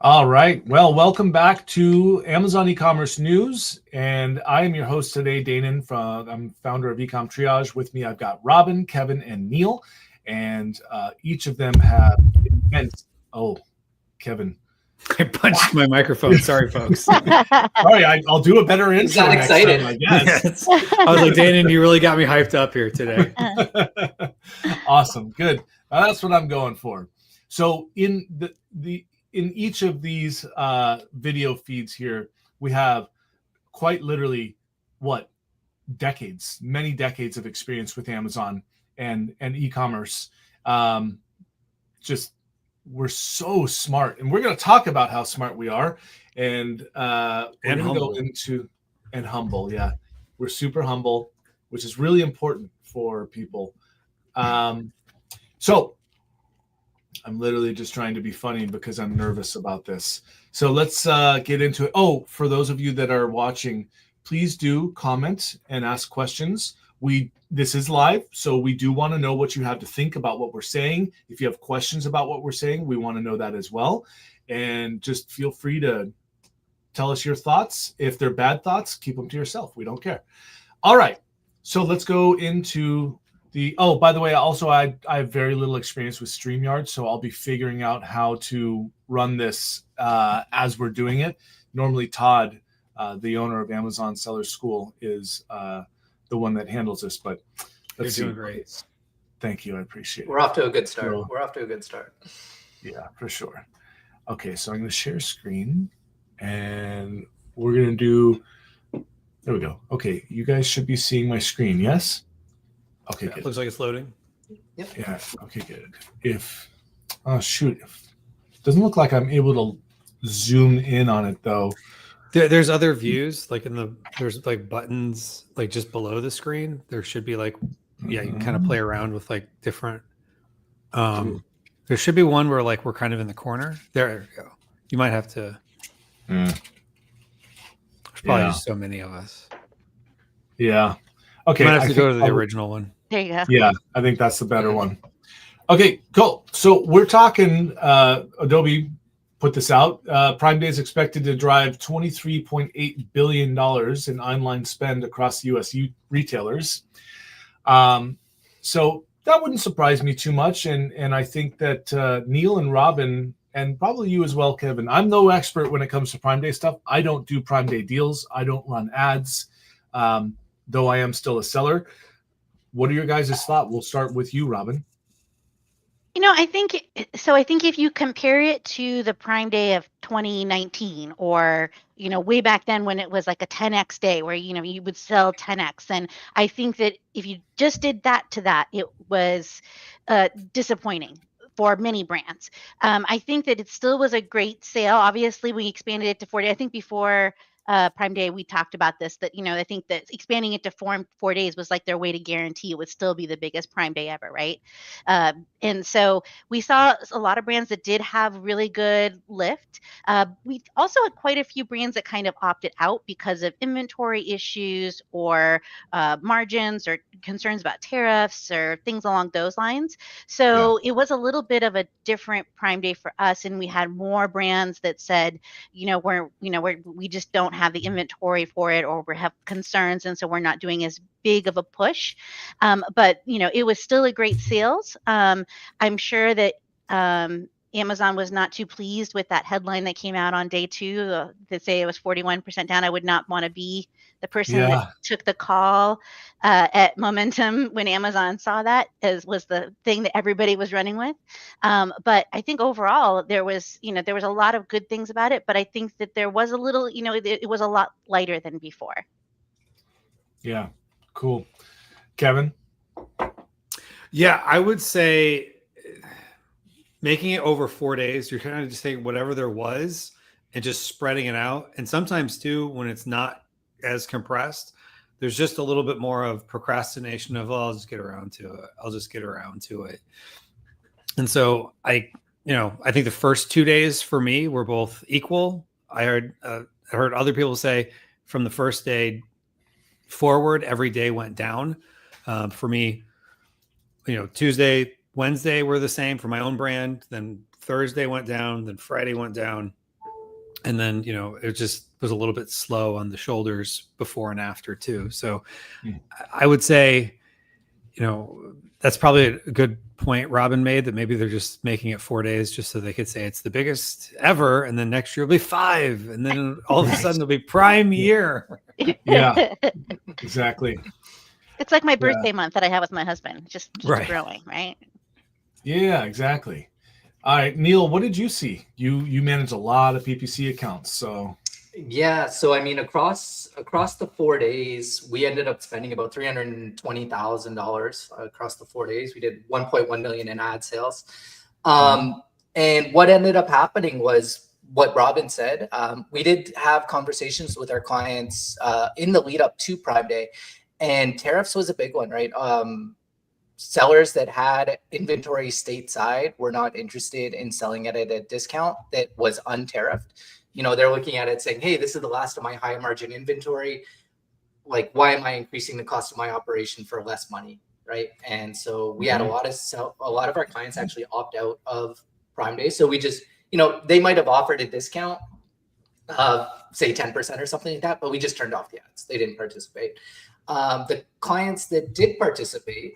All right. Well, welcome back to Amazon e-commerce news, and I am your host today, Danon. I'm founder of Ecom Triage. With me, I've got Robin, Kevin, and Neil, and each of them have immense. Oh, Kevin! I punched my microphone. Sorry, folks. Sorry, I'll do a better intro got next excited. time, I guess. Yes. I was like, Danon, you really got me hyped up here today. Awesome, good. That's what I'm going for. So in in each of these video feeds here, we have quite literally many decades of experience with Amazon and e-commerce. Just we're so smart, and we're going to talk about how smart we are, and we're going to go into and humble. Yeah, we're super humble, which is really important for people. So I'm literally just trying to be funny because I'm nervous about this. So let's get into it. Oh, for those of you that are watching, please do comment and ask questions. This is live, so we do want to know what you have to think about what we're saying. If you have questions about what we're saying, we want to know that as well. And just feel free to tell us your thoughts. If they're bad thoughts, keep them to yourself. We don't care. All right. So let's go into by the way, also I have very little experience with StreamYard, so I'll be figuring out how to run this as we're doing it. Normally Todd, the owner of Amazon Seller School, is the one that handles this, but let's see. You're doing great. Thank you. I appreciate it. We're off to a good start. Yeah, for sure. Okay, so I'm going to share screen, and we're going to do, there we go. Okay, you guys should be seeing my screen, yes? Okay, good. Looks like it's loading. Yep. Yeah, okay, good. It doesn't look like I'm able to zoom in on it, though. There's other views, like there's like buttons, like just below the screen. There should be like, you can kind of play around with like different. There should be one where like we're kind of in the corner. There we go. You might have to. There's probably just so many of us. Yeah. Okay. You might have to go to the original one. There you go. Yeah, I think that's the better one. Okay, cool. So we're talking. Adobe put this out. Prime Day is expected to drive $23.8 billion in online spend across U.S. retailers. So that wouldn't surprise me too much. And I think that Neil and Robin, and probably you as well, Kevin, I'm no expert when it comes to Prime Day stuff. I don't do Prime Day deals. I don't run ads, though I am still a seller. What are your guys' thoughts? We'll start with you, Robin. I think if you compare it to the Prime Day of 2019 or, way back then when it was like a 10X day where, you would sell 10X. And I think that if you just did that to that, it was disappointing for many brands. I think that it still was a great sale. Obviously, we expanded it to 40. I think before Prime Day, we talked about this, that, I think that expanding it to 4 days was like their way to guarantee it would still be the biggest Prime Day ever, right? And so we saw a lot of brands that did have really good lift. We also had quite a few brands that kind of opted out because of inventory issues or margins or concerns about tariffs or things along those lines. So It was a little bit of a different Prime Day for us, and we had more brands that said, we just don't have the inventory for it, or we have concerns, and so we're not doing as big of a push. But it was still a great sales. I'm sure that Amazon was not too pleased with that headline that came out on day 2 that say it was 41% down. I would not want to be the person that took the call at momentum when Amazon saw that, as was the thing that everybody was running with. But I think overall there was a lot of good things about it, but I think that there was a little, it was a lot lighter than before. Yeah, cool. Kevin? Yeah, I would say making it over 4 days, you're kind of just taking whatever there was and just spreading it out. And sometimes too, when it's not as compressed, there's just a little bit more of procrastination of, I'll just get around to it. And so I think the first 2 days for me were both equal. I heard other people say from the first day forward, every day went down. For me, Tuesday, Wednesday were the same for my own brand. Then Thursday went down. Then Friday went down. And then, it just was a little bit slow on the shoulders before and after too. So I would say, that's probably a good point Robin made, that maybe they're just making it 4 days just so they could say it's the biggest ever. And then next year will be 5. And then all of a sudden it'll be prime year. Yeah, exactly. It's like my birthday month that I have with my husband. Just Right. growing, right? Yeah, exactly. All right, Neil, what did you see? You manage a lot of PPC accounts, so Yeah, so I mean, across the 4 days, we ended up spending about $320,000 across the 4 days. We did 1.1 million in ad sales, and what ended up happening was what Robin said. We did have conversations with our clients in the lead up to Prime Day, and tariffs was a big one, right? Sellers that had inventory stateside were not interested in selling it at a discount that was untariffed. They're looking at it saying, hey, this is the last of my high margin inventory. Like, why am I increasing the cost of my operation for less money? Right. And so we had a lot of our clients actually opt out of Prime Day. So we just, they might have offered a discount of say 10% or something like that, but we just turned off the ads. They didn't participate. The clients that did participate,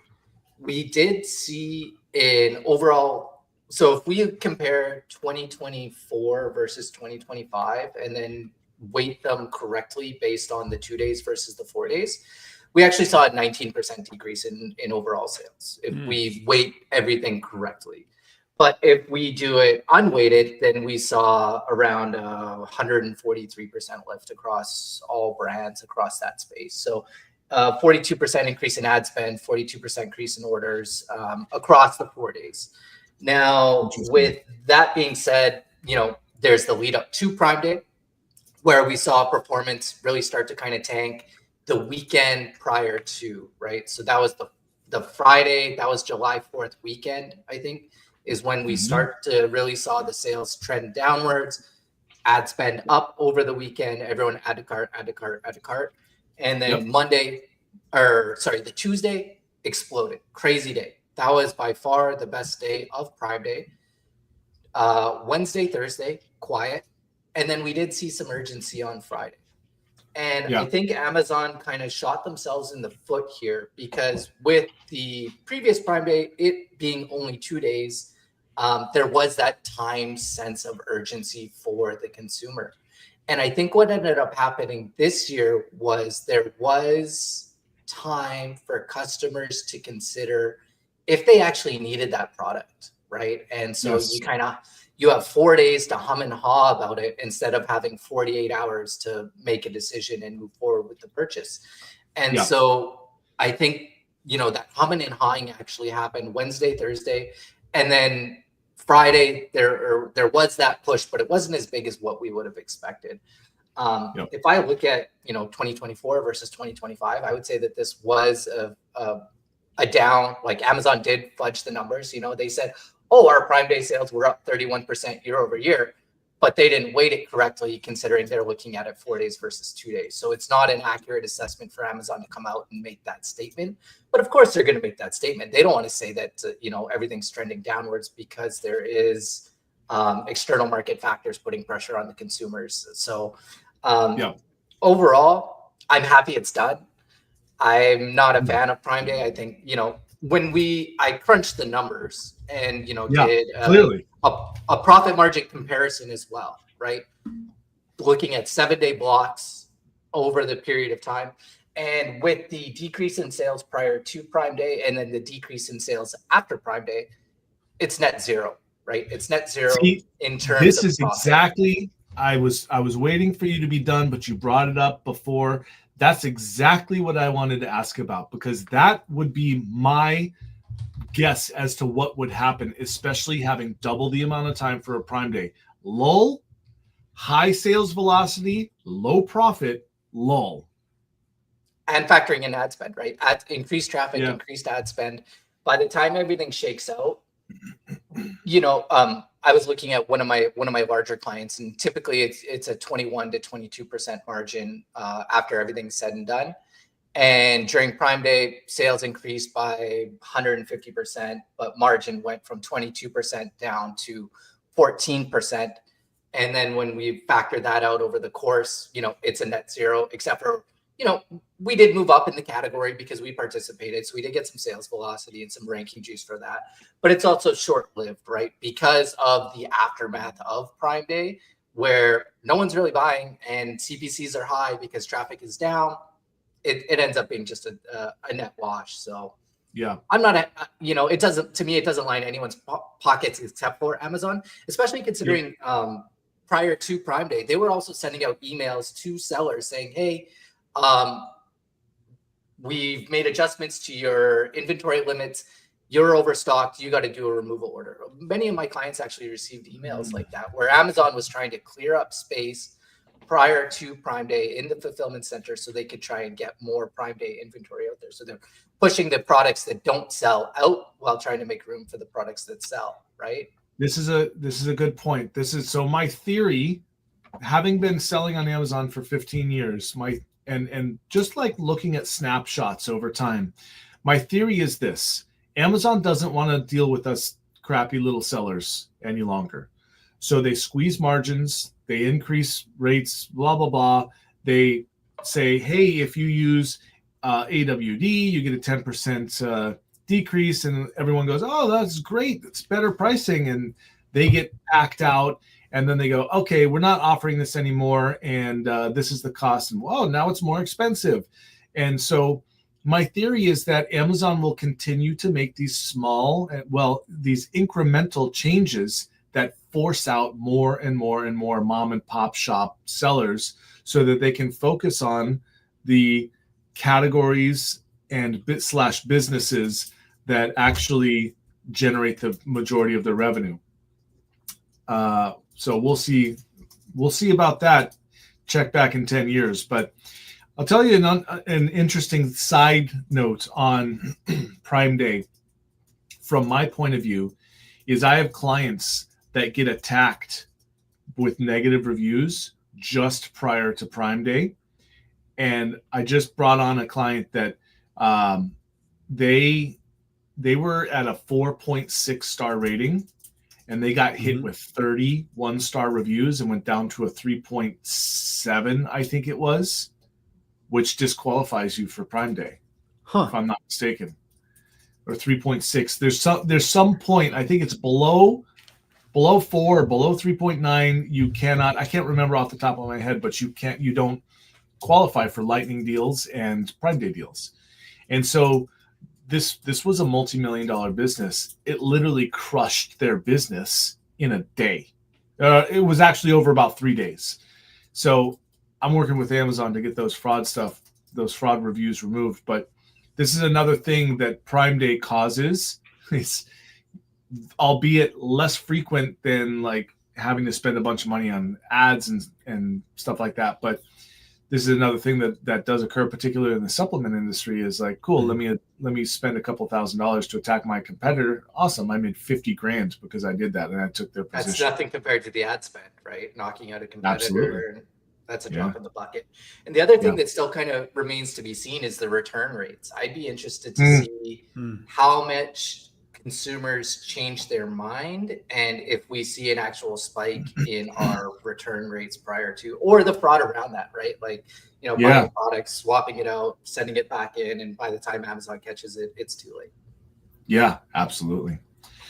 we did see an overall. So if we compare 2024 versus 2025 and then weight them correctly based on the 2 days versus the 4 days, we actually saw a 19% decrease in overall sales if we weight everything correctly. But if we do it unweighted, then we saw around 143% lift across all brands across that space. So 42% increase in ad spend, 42% increase in orders across the 4 days. Now, with that being said, there's the lead up to Prime Day where we saw performance really start to kind of tank the weekend prior to, right? So that was the Friday, that was July 4th weekend, I think, is when we start to really saw the sales trend downwards, ad spend up over the weekend, everyone add to cart. And then the Tuesday exploded, crazy day. That was by far the best day of Prime Day. Wednesday, Thursday, quiet. And then we did see some urgency on Friday. And I think Amazon kind of shot themselves in the foot here because with the previous Prime Day, it being only 2 days, there was that time sense of urgency for the consumer. And I think what ended up happening this year was there was time for customers to consider if they actually needed that product, right? And so you have 4 days to hum and haw about it instead of having 48 hours to make a decision and move forward with the purchase. And so I think, that humming and hawing actually happened Wednesday, Thursday, and then Friday, there was that push, but it wasn't as big as what we would have expected. If I look at 2024 versus 2025, I would say that this was a down. Like Amazon did fudge the numbers. They said, "Oh, our Prime Day sales were up 31% year over year," but they didn't weight it correctly considering they're looking at it 4 days versus 2 days. So it's not an accurate assessment for Amazon to come out and make that statement. But of course, they're going to make that statement. They don't want to say that everything's trending downwards because there is external market factors putting pressure on the consumers. So overall, I'm happy it's done. I'm not a fan of Prime Day. I think, when I crunched the numbers and, did clearly a profit margin comparison as well, right? Looking at 7-day blocks over the period of time. And with the decrease in sales prior to Prime Day and then the decrease in sales after Prime Day, it's net zero, right? It's net zero in terms of this is profit. Exactly. I was waiting for you to be done, but you brought it up before. That's exactly what I wanted to ask about, because that would be my guess as to what would happen, especially having double the amount of time for a Prime Day. Lull, high sales velocity, low profit, lull. And factoring in ad spend, right? Increased traffic, increased ad spend. By the time everything shakes out, I was looking at one of my larger clients, and typically it's a 21 to 22% margin after everything's said and done. And during Prime Day, sales increased by 150%, but margin went from 22% down to 14%. And then when we factor that out over the course, it's a net zero, except for, we did move up in the category because we participated. So we did get some sales velocity and some ranking juice for that. But it's also short-lived, right? Because of the aftermath of Prime Day, where no one's really buying and CPCs are high because traffic is down. It ends up being just a net wash. So yeah, I'm not, it doesn't line anyone's pockets except for Amazon, especially considering prior to Prime Day, they were also sending out emails to sellers saying, hey, we've made adjustments to your inventory limits. You're overstocked. You got to do a removal order. Many of my clients actually received emails like that, where Amazon was trying to clear up space prior to Prime Day in the fulfillment center so they could try and get more Prime Day inventory out there. So they're pushing the products that don't sell out while trying to make room for the products that sell, right? This is a good point. So my theory, having been selling on Amazon for 15 years, and just like looking at snapshots over time, my theory is this: Amazon doesn't want to deal with us crappy little sellers any longer. So they squeeze margins, they increase rates, blah, blah, blah. They say, hey, if you use AWD, you get a 10% decrease, and everyone goes, oh, that's great. It's better pricing. And they get packed out. And then they go, okay, we're not offering this anymore. And this is the cost. And whoa, now it's more expensive. And so my theory is that Amazon will continue to make these these incremental changes that force out more and more and more mom and pop shop sellers so that they can focus on the categories and businesses that actually generate the majority of the revenue. So we'll see about that. Check back in 10 years. But I'll tell you an interesting side note on Prime Day. From my point of view, is I have clients that get attacked with negative reviews just prior to Prime Day. And I just brought on a client that they were at a 4.6 star rating, and they got hit with 30 one-star reviews and went down to a 3.7, I think it was, which disqualifies you for Prime Day, if I'm not mistaken, or 3.6. There's some point, I think it's below 4 or below 3.9. You cannot, I can't remember off the top of my head, but you don't qualify for lightning deals and Prime Day deals. And so this was a multi-million-dollar business. It literally crushed their business in a day. It was actually over about 3 days. So I'm working with Amazon to get those fraud reviews removed. But this is another thing that Prime Day causes. It's, albeit less frequent than like having to spend a bunch of money on ads and stuff like that. But this is another thing that does occur, particularly in the supplement industry, is like, cool, let me spend a couple $1,000s to attack my competitor. Awesome. I made 50 grand because I did that and I took their position. That's nothing compared to the ad spend, right? Knocking out a competitor. Absolutely. That's a drop in the bucket. And the other thing that still kind of remains to be seen is the return rates. I'd be interested to see how much consumers change their mind, and if we see an actual spike in our return rates prior to, or the fraud around that, right? Like, buying products, swapping it out, sending it back in, and by the time Amazon catches it, it's too late. Yeah, absolutely.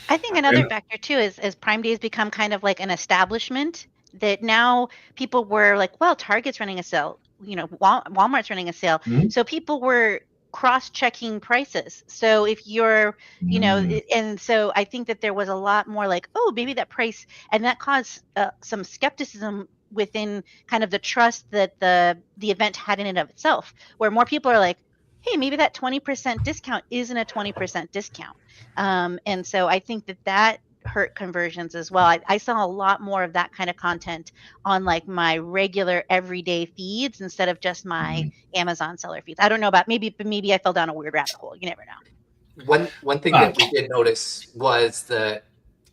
I think another factor too is as Prime Days become kind of like an establishment, that now people were like, well, Target's running a sale, Walmart's running a sale. So people were cross-checking prices. So if you're, and so I think that there was a lot more like, oh, maybe that price, and that caused some skepticism within kind of the trust that the event had in and of itself, where more people are like, hey, maybe that 20% discount isn't a 20% discount. And so I think that hurt conversions as well. I saw a lot more of that kind of content on like my regular everyday feeds instead of just my Amazon seller feeds. I don't know about maybe I fell down a weird rabbit hole. You never know. One thing that we did notice was that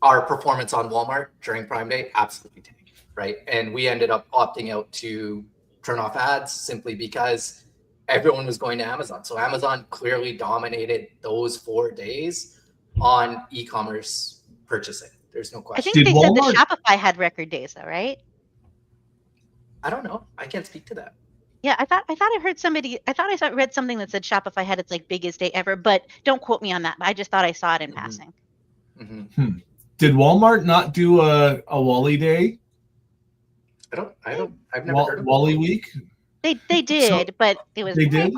our performance on Walmart during Prime Day absolutely tanked, right? And we ended up opting out to turn off ads simply because everyone was going to Amazon. So Amazon clearly dominated those 4 days on e-commerce purchasing. There's no I question. think Did they said Walmart- that Shopify had record days, though, right? I don't know. I can't speak to that. Yeah, I thought I heard somebody. I thought I read something that said Shopify had its like biggest day ever, but don't quote me on that. I just thought I saw it in Mhm. passing. Mm-hmm. Did Walmart not do a Wally Day? I've never heard of Wally it. Week? They did, but it was They did?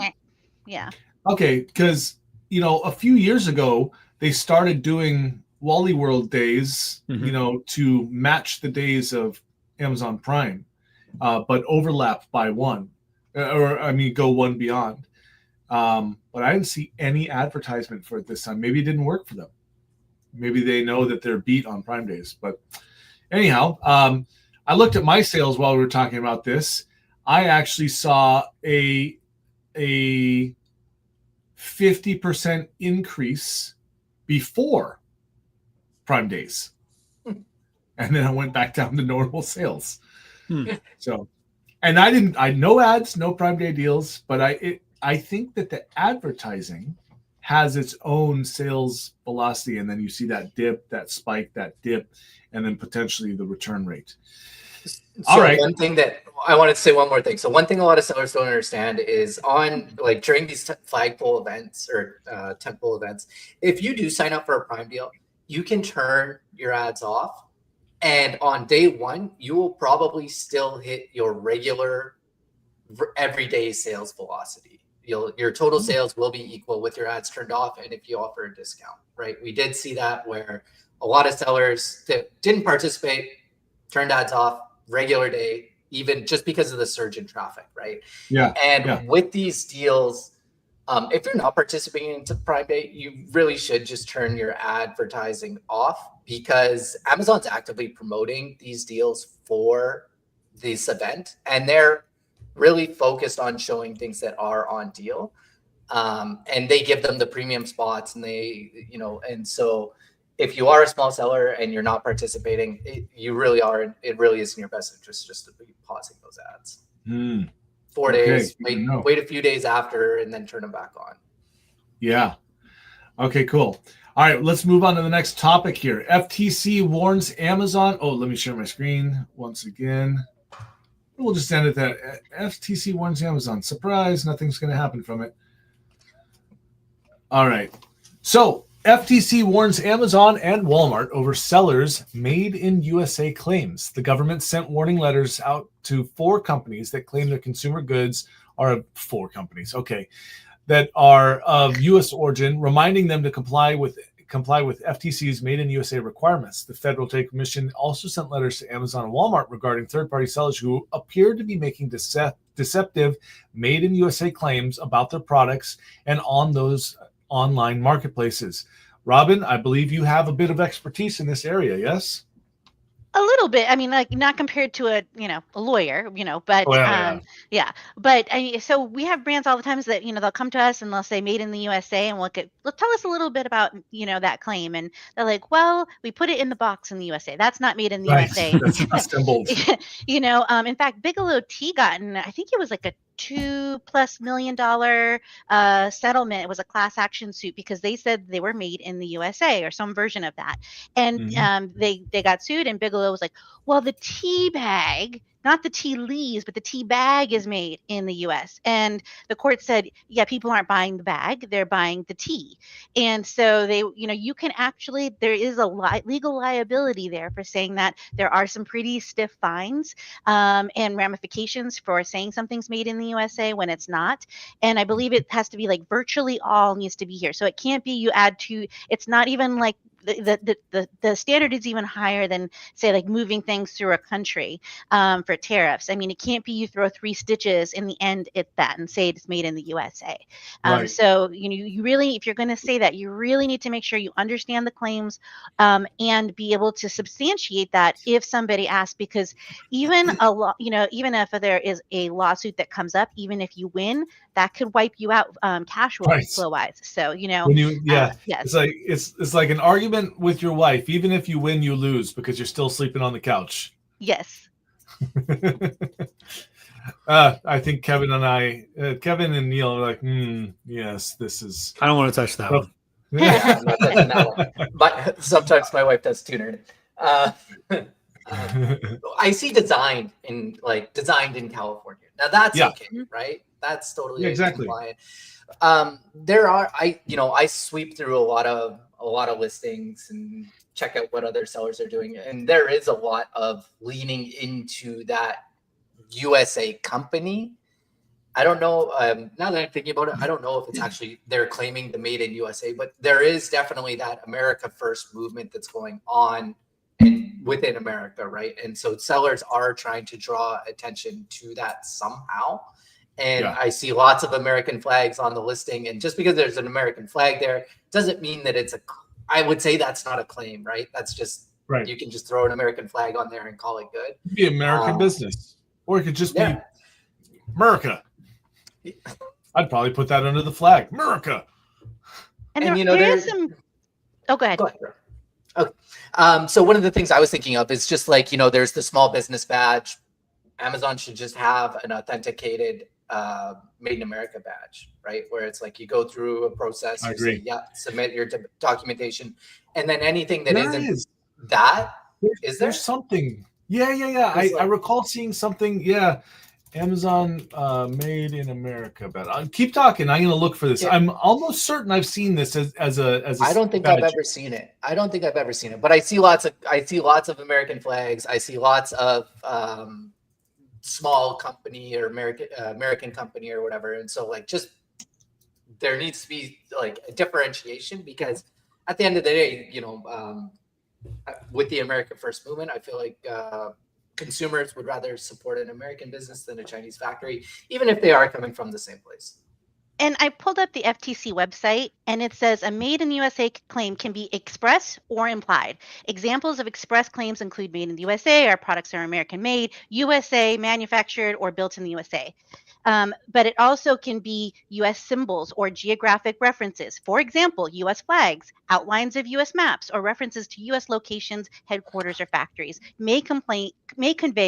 Yeah. Okay, because a few years ago they started doing Wally World days, Mhm. to match the days of Amazon Prime, but overlap by one, go one beyond. But I didn't see any advertisement for it this time. Maybe it didn't work for them. Maybe they know that they're beat on Prime days. But anyhow, I looked at my sales while we were talking about this. I actually saw a 50% increase before Prime days. And then I went back down to normal sales. So, and I no ads, no Prime Day deals, but I think that the advertising has its own sales velocity, and then you see that dip, that spike, that dip, and then potentially the return rate. All right. One thing that I wanted to say, one more thing. So one thing a lot of sellers don't understand is during these flagpole events or tentpole events, if you do sign up for a Prime deal, you can turn your ads off. And on day one, you will probably still hit your regular everyday sales velocity. Your total sales will be equal with your ads turned off. And if you offer a discount, right? We did see that where a lot of sellers that didn't participate, turned ads off, regular day, even just because of the surge in traffic, right? Yeah. And with these deals, if you're not participating into Prime Day, you really should just turn your advertising off, because Amazon's actively promoting these deals for this event, and they're really focused on showing things that are on deal. And they give them the premium spots, and and so if you are a small seller and you're not participating, it really is in your best interest just to be pausing those ads. 4 days, wait a few days after, and then turn them back on. Yeah. Okay, cool. All right, let's move on to the next topic here. FTC warns Amazon. Oh, let me share my screen once again. We'll just end it that. FTC warns Amazon. Surprise, nothing's going to happen from it. All right. So FTC warns Amazon and Walmart over sellers made in USA claims. The government sent warning letters out to 4 companies that claim their consumer goods are 4 companies. Okay. That are of U.S. origin, reminding them to comply with FTC's Made in USA requirements. The Federal Trade Commission also sent letters to Amazon and Walmart regarding third-party sellers who appeared to be making deceptive Made in USA claims about their products and on those online marketplaces. Robin, I believe you have a bit of expertise in this area, yes? A little bit. I mean, like not compared to a lawyer, but yeah. But so we have brands all the time that, they'll come to us and they'll say made in the USA, and we'll tell us a little bit about, that claim. And they're like, well, we put it in the box in the USA. That's not made in the USA. That's assembled. In fact, Bigelow Tea I think it was like a $2+ million settlement. It was a class action suit because they said they were made in the USA or some version of that. And they got sued, and Bigelow was like, well, the tea bag, not the tea leaves, but the tea bag is made in the US. And the court said, yeah, people aren't buying the bag, they're buying the tea. And so they, you can actually, there is a legal liability there for saying that. There are some pretty stiff fines and ramifications for saying something's made in the USA when it's not. And I believe it has to be like virtually all needs to be here. So it can't be you add to, it's not even like the standard is even higher than, say, like moving things through a country for tariffs. I mean, it can't be you throw 3 stitches in the end at that and say it's made in the USA. Right. So you really, if you're going to say that, you really need to make sure you understand the claims and be able to substantiate that if somebody asks, because even even if there is a lawsuit that comes up, even if you win, that could wipe you out cash flow wise. So yes. It's like an argument with your wife. Even if you win, you lose because you're still sleeping on the couch. Yes. I think Kevin and Neil are like, yes, this is. I don't want to touch that one. I'm not touching that one. But sometimes my wife does tuner. I see designed in California. Now that's Yeah. okay, right? That's totally Yeah, exactly. compliant. I sweep through a lot of listings and check out what other sellers are doing, and there is a lot of leaning into that USA company. I don't know. Now that I'm thinking about it, I don't know if it's actually they're claiming the made in USA, but there is definitely that America First movement that's going on and within America, right? And so sellers are trying to draw attention to that somehow. And Yeah. I see lots of American flags on the listing, and just because there's an American flag there doesn't mean that it's I would say that's not a claim, right? That's just Right. You can just throw an American flag on there and call it good. It'd be American business, or it could just Yeah. be America. I'd probably put that under the flag, America. And And, there is some. Oh, go ahead. Go ahead. Okay. So one of the things I was thinking of is just like, there's the small business badge. Amazon should just have an authenticated Made in America badge, right? Where it's like you go through a process. I you agree. Say, yeah, submit your documentation, and then anything that There isn't is. that is there There's something. Yeah. I recall seeing something. Yeah. Amazon Made in America badge. Keep talking. I'm going to look for this. Yeah. I'm almost certain I've seen this as a. I don't think badge. I've ever seen it. But I see lots of American flags. I see lots of small company or American company or whatever. And so like just there needs to be like a differentiation, because at the end of the day, with the American First movement, I feel like consumers would rather support an American business than a Chinese factory, even if they are coming from the same place. And I pulled up the FTC website, and it says a made in the USA claim can be express or implied. Examples of express claims include made in the USA, our products are American made, USA, manufactured, or built in the USA. But it also can be US symbols or geographic references. For example, US flags, outlines of US maps, or references to US locations, headquarters, or factories may convey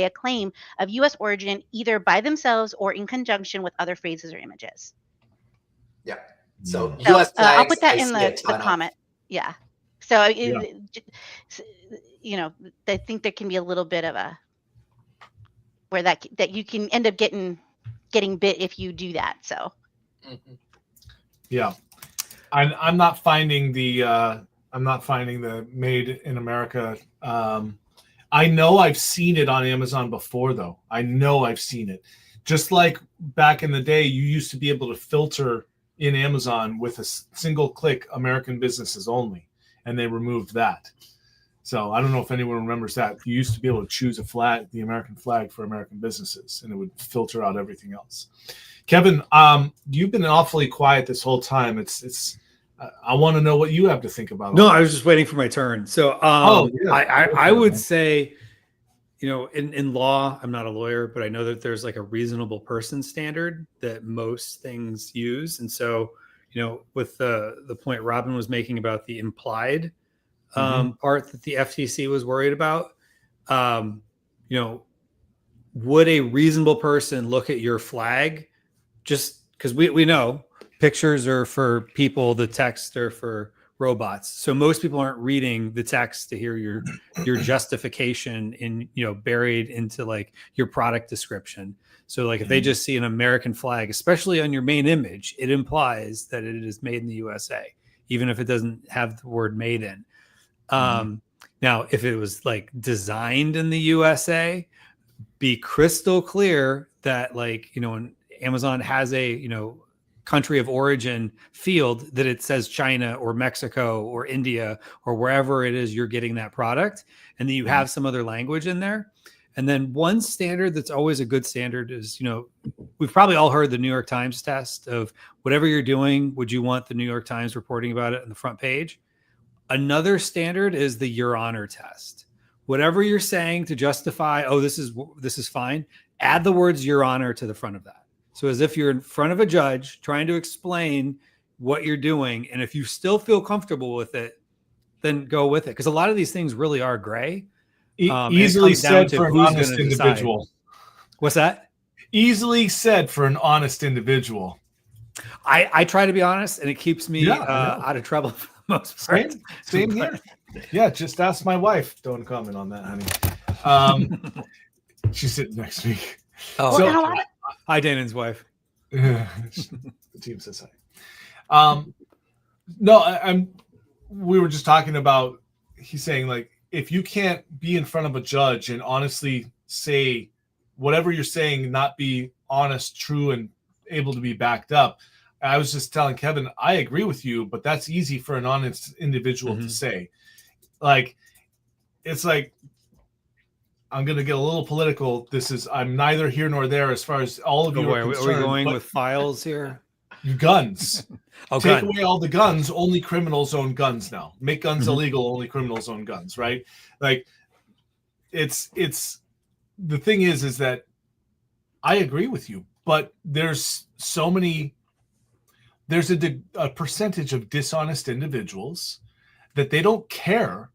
a claim of US origin either by themselves or in conjunction with other phrases or images. Yeah. So Mm. US flags, I'll put that I in see a the ton of. comment. Yeah. So, I think there can be a little bit of a where that you can end up getting bit if you do that. So. Mhm. Yeah, I'm not finding the Made in America. I know I've seen it on Amazon before, though. I know I've seen it. Just like back in the day, you used to be able to filter in Amazon with a single click American businesses only, and they removed that. So I don't know if anyone remembers that. You used to be able to choose the American flag for American businesses, and it would filter out everything else. Kevin, you've been awfully quiet this whole time. I want to know what you have to think about. No, I was just waiting for my turn. So yeah. I would say, in law, I'm not a lawyer, but I know that there's like a reasonable person standard that most things use. And so, with the point Robin was making about the implied part that the FTC was worried about, would a reasonable person look at your flag? Just because we know pictures are for people, the text are for robots. So most people aren't reading the text to hear your justification in, buried into like your product description. So like if they just see an American flag, especially on your main image, it implies that it is made in the USA, even if it doesn't have the word made in. Now, if it was like designed in the USA, be crystal clear that like, when Amazon has a, country of origin field, that it says China or Mexico or India or wherever it is you're getting that product, and then you have some other language in there. And then one standard that's always a good standard is, we've probably all heard the New York Times test of whatever you're doing, would you want the New York Times reporting about it on the front page? Another standard is the Your Honor test. Whatever you're saying to justify, this is fine, add the words Your Honor to the front of that. So as if you're in front of a judge trying to explain what you're doing. And if you still feel comfortable with it, then go with it. Because a lot of these things really are gray. Easily said for an honest individual. What's that? Easily said for an honest individual. I try to be honest, and it keeps me out of trouble for the most part. Same here. Yeah, just ask my wife. Don't comment on that, honey. She's sitting next to me. Oh, So- and a lot of, hi, Danon's wife. The team says hi. No, I'm. We were just talking about. He's saying like, if you can't be in front of a judge and honestly say whatever you're saying, not be honest, true, and able to be backed up. I was just telling Kevin, I agree with you, but that's easy for an honest individual to say. Like, it's like, I'm going to get a little political. I'm neither here nor there as far as all of you are concerned. Are we going with files here? Guns. Oh, Take away all the guns. Only criminals own guns now. Make guns illegal. Only criminals own guns. Right? Like, it's the thing is that I agree with you, but there's so many. There's a percentage of dishonest individuals that they don't care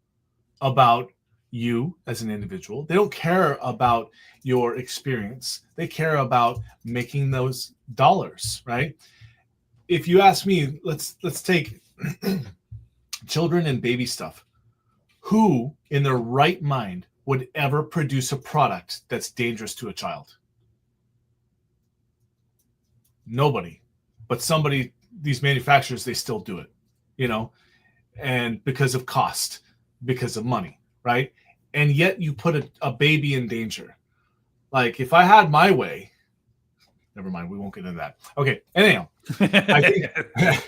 about you as an individual. They don't care about your experience. They care about making those dollars, right? If you ask me, let's take children and baby stuff. Who in their right mind would ever produce a product that's dangerous to a child? Nobody. But somebody, these manufacturers, they still do it, and because of cost, because of money, right? And yet you put a baby in danger. Like, if I had my way, never mind, we won't get into that. Okay, anyhow. I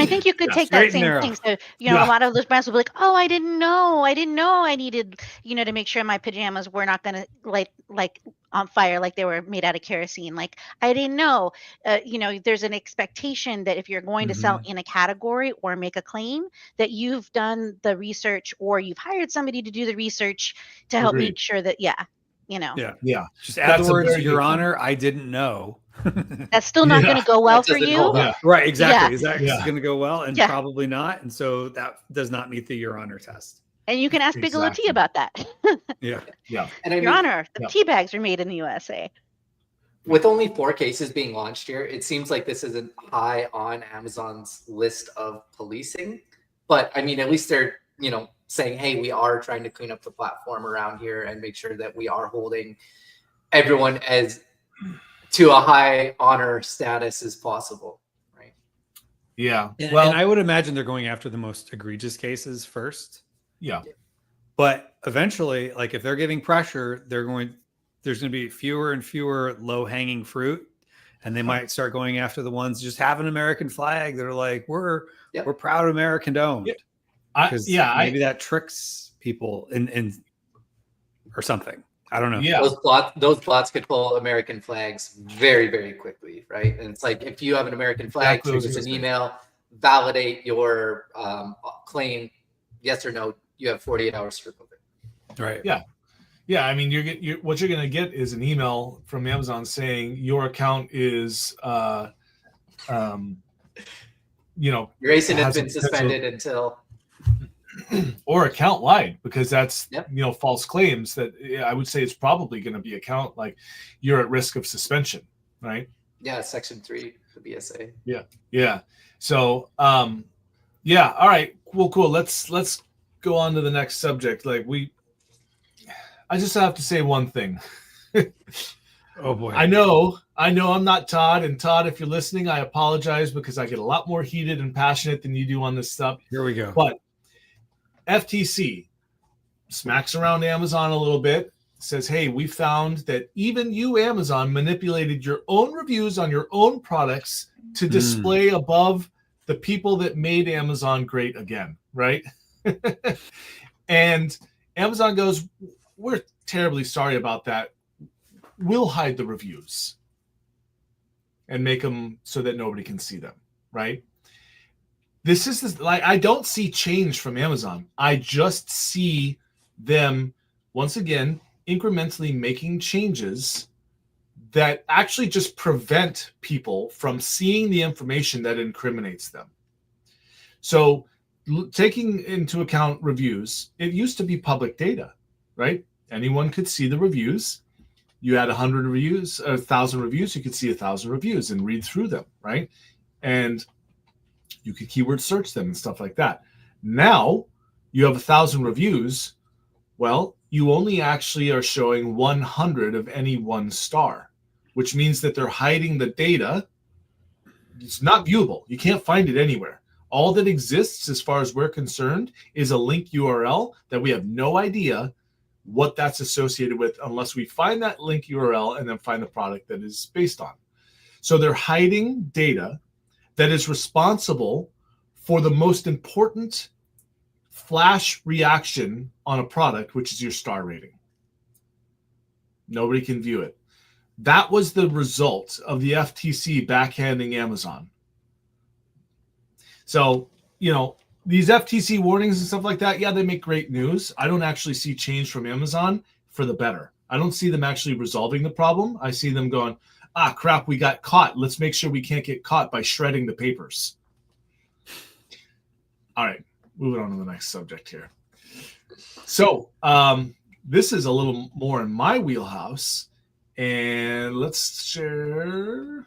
think you could take that same thing. So, a lot of those brands will be like, oh, I didn't know I needed, to make sure my pajamas were not going to like on fire, like they were made out of kerosene. Like, I didn't know, there's an expectation that if you're going to sell in a category or make a claim, that you've done the research or you've hired somebody to do the research to help make sure that, Yeah. Just add the words, Your Honor, I didn't know. That's still not going to go well for you. Right, exactly. Is that going to go well? And probably not. And so that does not meet the Your Honor test. And you can ask Bigelow Tea about that. Yeah. And Your Honor, the tea bags are made in the USA. With only 4 cases being launched here, it seems like this isn't high on Amazon's list of policing. But I mean, at least they're, saying, hey, we are trying to clean up the platform around here and make sure that we are holding everyone as to a high honor status as possible, right? Yeah. And I would imagine they're going after the most egregious cases first. Yeah. But eventually, like, if they're getting pressure, there's going to be fewer and fewer low-hanging fruit, and they might start going after the ones just have an American flag that are like, we're proud American owned. Maybe that tricks people in or something. I don't know. Yeah, those plots could pull American flags very, very quickly, right? And it's like, if you have an American flag, it's an email, validate your claim, yes or no. You have 48 hours to remove it. Right. Yeah. I mean, what you're going to get is an email from Amazon saying your account is, your ASIN has been suspended until. Or account wide, because that's false claims. That I would say it's probably going to be account, like, you're at risk of suspension, right? Yeah, Section 3, the BSA. Yeah. So, all right, cool. Let's go on to the next subject. I just have to say one thing. Oh boy. I know I'm not Todd, and Todd, if you're listening, I apologize because I get a lot more heated and passionate than you do on this stuff. Here we go. But FTC smacks around Amazon a little bit, says, hey, we found that even you, Amazon, manipulated your own reviews on your own products to display above the people that made Amazon great again, right? And Amazon goes, we're terribly sorry about that. We'll hide the reviews and make them so that nobody can see them, right? This is I don't see change from Amazon. I just see them, once again, incrementally making changes that actually just prevent people from seeing the information that incriminates them. So taking into account reviews, it used to be public data, right? Anyone could see the reviews. You had 100 reviews, 1,000 reviews, you could see 1,000 reviews and read through them, right? And you could keyword search them and stuff like that. Now you have 1,000 reviews. Well, you only actually are showing 100 of any 1 star, which means that they're hiding the data. It's not viewable. You can't find it anywhere. All that exists, as far as we're concerned, is a link URL that we have no idea what that's associated with unless we find that link URL and then find the product that is based on. So they're hiding data that is responsible for the most important flash reaction on a product, which is your star rating. Nobody can view it. That was the result of the FTC backhanding Amazon. So, these FTC warnings and stuff like that, yeah, they make great news. I don't actually see change from Amazon for the better. I don't see them actually resolving the problem. I see them going, crap, we got caught. Let's make sure we can't get caught by shredding the papers. All right, moving on to the next subject here. So this is a little more in my wheelhouse. And let's share.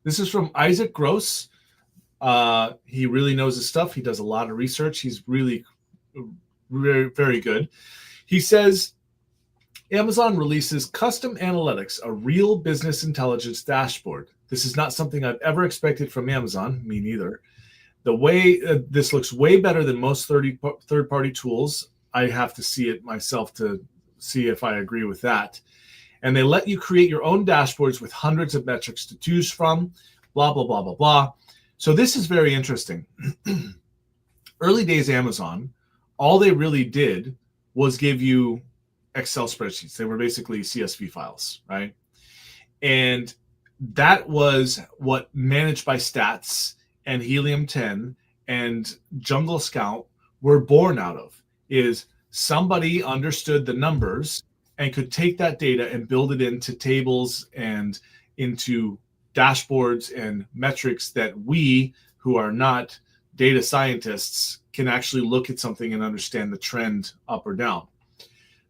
This is from Isaac Gross. He really knows his stuff. He does a lot of research. He's really very, very good. He says, Amazon releases Custom Analytics, a real business intelligence dashboard. This is not something I've ever expected from Amazon. Me neither. The way this looks way better than most third-party tools. I have to see it myself to see if I agree with that. And they let you create your own dashboards with hundreds of metrics to choose from, blah, blah, blah, blah, blah. So this is very interesting. Early days Amazon, all they really did was give you Excel spreadsheets. They were basically CSV files, right? And that was what Managed by Stats and Helium 10 and Jungle Scout were born out of, is somebody understood the numbers and could take that data and build it into tables and into dashboards and metrics that we, who are not data scientists, can actually look at something and understand the trend up or down.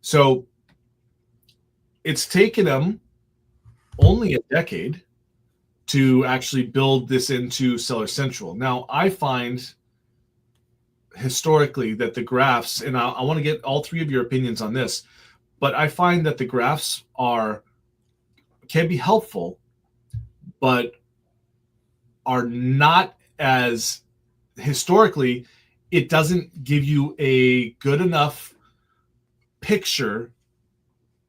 So it's taken them only a decade to actually build this into Seller Central. Now, I find historically that the graphs, and I want to get all three of your opinions on this, but I find that the graphs can be helpful, but are not as, historically, it doesn't give you a good enough picture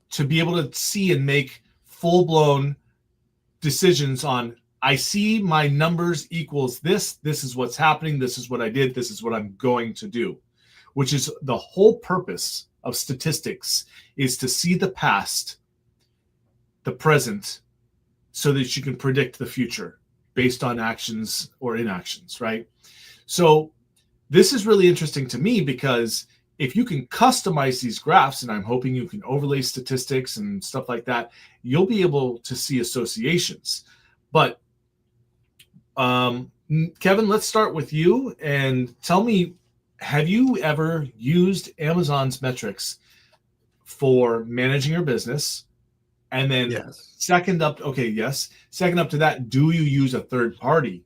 to be able to see and make full-blown decisions on, I see my numbers equals this is what's happening, this is what I did, this is what I'm going to do, which is the whole purpose of statistics, is to see the past, the present, so that you can predict the future based on actions or inactions, right? So this is really interesting to me because if you can customize these graphs, and I'm hoping you can overlay statistics and stuff like that, you'll be able to see associations. But Kevin, let's start with you and tell me, have you ever used Amazon's metrics for managing your business? And then Yes. Second up to that, do you use a third-party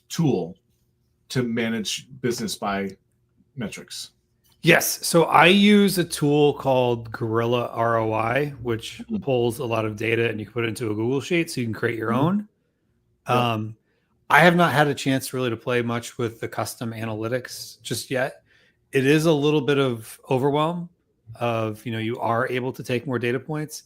tool to manage business by metrics? Yes. So I use a tool called Gorilla ROI, which pulls a lot of data and you can put it into a Google Sheet so you can create your own. I have not had a chance really to play much with the custom analytics just yet. It is a little bit of overwhelm of, you are able to take more data points.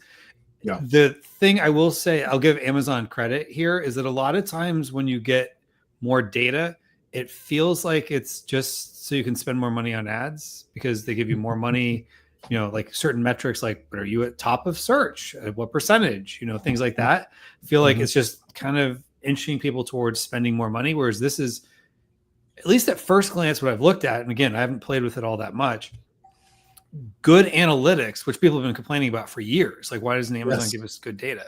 Yeah. The thing I will say, I'll give Amazon credit here, is that a lot of times when you get more data, it feels like it's just so you can spend more money on ads because they give you more money, like certain metrics, like, but are you at top of search? At what percentage? Things like that. I feel like it's just kind of inching people towards spending more money. Whereas this is, at least at first glance, what I've looked at, and again, I haven't played with it all that much, good analytics, which people have been complaining about for years. Like, why doesn't Amazon give us good data?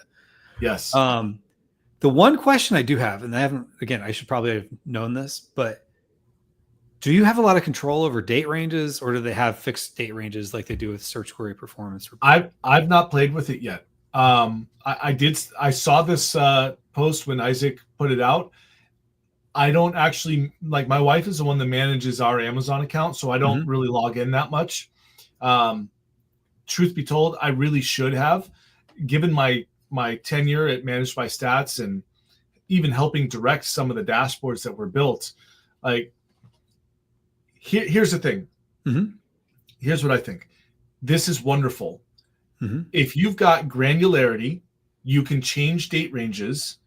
Yes. The one question I do have, and I should probably have known this, but do you have a lot of control over date ranges, or do they have fixed date ranges like they do with search query performance? I've not played with it yet. I saw this post when Isaac put it out. I don't actually, like, my wife is the one that manages our Amazon account, so I don't really log in that much. Truth be told, I really should have, given my tenure at Managed by Stats and even helping direct some of the dashboards that were built. Like, here's the thing. Here's what I think. This is wonderful. If you've got granularity, you can change date ranges,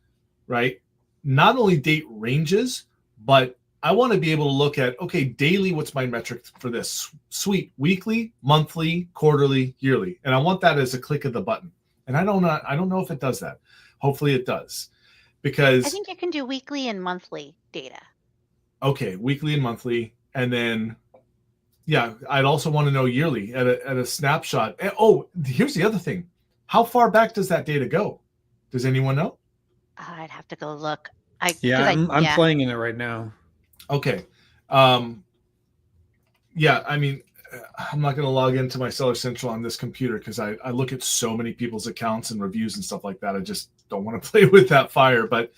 right? Not only date ranges, but I want to be able to look at, okay, daily, what's my metric for this? Sweet, weekly, monthly, quarterly, yearly. And I want that as a click of the button. And I don't know if it does that. Hopefully it does. Because I think you can do weekly and monthly data. Okay, weekly and monthly. And then, yeah, I'd also want to know yearly at a snapshot. And, oh, here's the other thing. How far back does that data go? Does anyone know? I'd have to go look. I'm playing in it right now. Okay. Yeah, I mean, I'm not going to log into my Seller Central on this computer because I look at so many people's accounts and reviews and stuff like that. I just don't want to play with that fire. But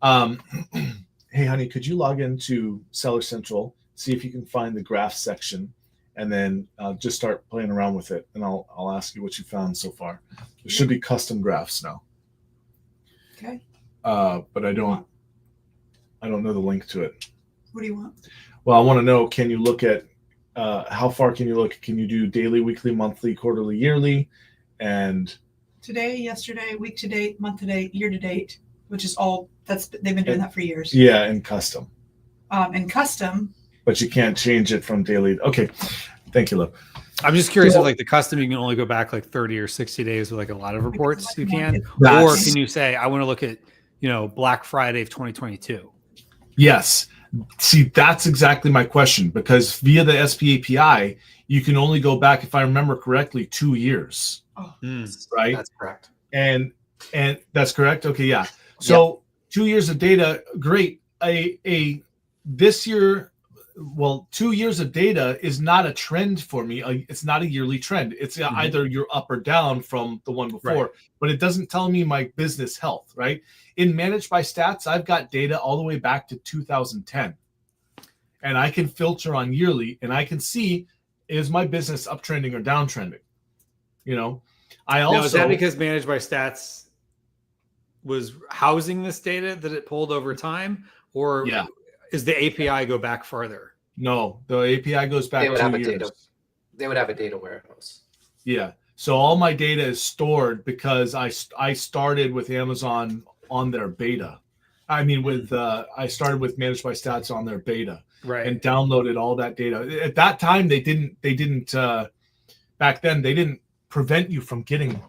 hey, honey, could you log into Seller Central, see if you can find the graph section, and then just start playing around with it. And I'll ask you what you found so far. There should be custom graphs now. Okay. But I don't know the link to it. What do you want? Well, I want to know, can you look at how far can you look? Can you do daily, weekly, monthly, quarterly, yearly? And Today, yesterday, week to date, month to date, year to date, which is all they've been doing that for years. Yeah, and custom. And custom. But you can't change it from daily. Okay. Thank you, love. I'm just curious if like the custom, you can only go back like 30 or 60 days with like a lot of reports you can, or can you say, I want to look at, Black Friday of 2022. Yes. See, that's exactly my question, because via the SP API, you can only go back, if I remember correctly, 2 years. Oh, right. That's correct. And that's correct. Okay. Yeah. So 2 years of data. Great. This year, well, 2 years of data is not a trend for me. It's not a yearly trend. It's either you're up or down from the one before, but it doesn't tell me my business health, right? In Managed by Stats, I've got data all the way back to 2010. And I can filter on yearly, and I can see, is my business uptrending or downtrending? Now, is that because Managed by Stats was housing this data that it pulled over time, or is the API go back further? No, the API goes back 2 years. They would have a data warehouse. Yeah. So all my data is stored because I started with Amazon on their beta. I mean, I started with Managed by Stats on their beta, right? And downloaded all that data. At that time, they didn't. Back then, they didn't prevent you from getting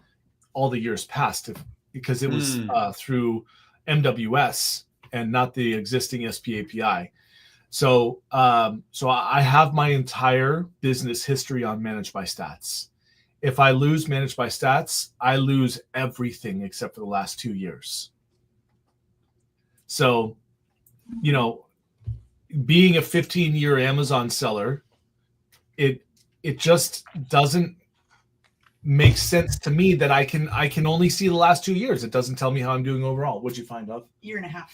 all the years past because it was through MWS and not the existing SP API. So I have my entire business history on Managed by Stats. If I lose Managed by Stats, I lose everything except for the last 2 years. So, being a 15-year Amazon seller, it just doesn't make sense to me that I can only see the last 2 years. It doesn't tell me how I'm doing overall. What'd you find out? Year and a half.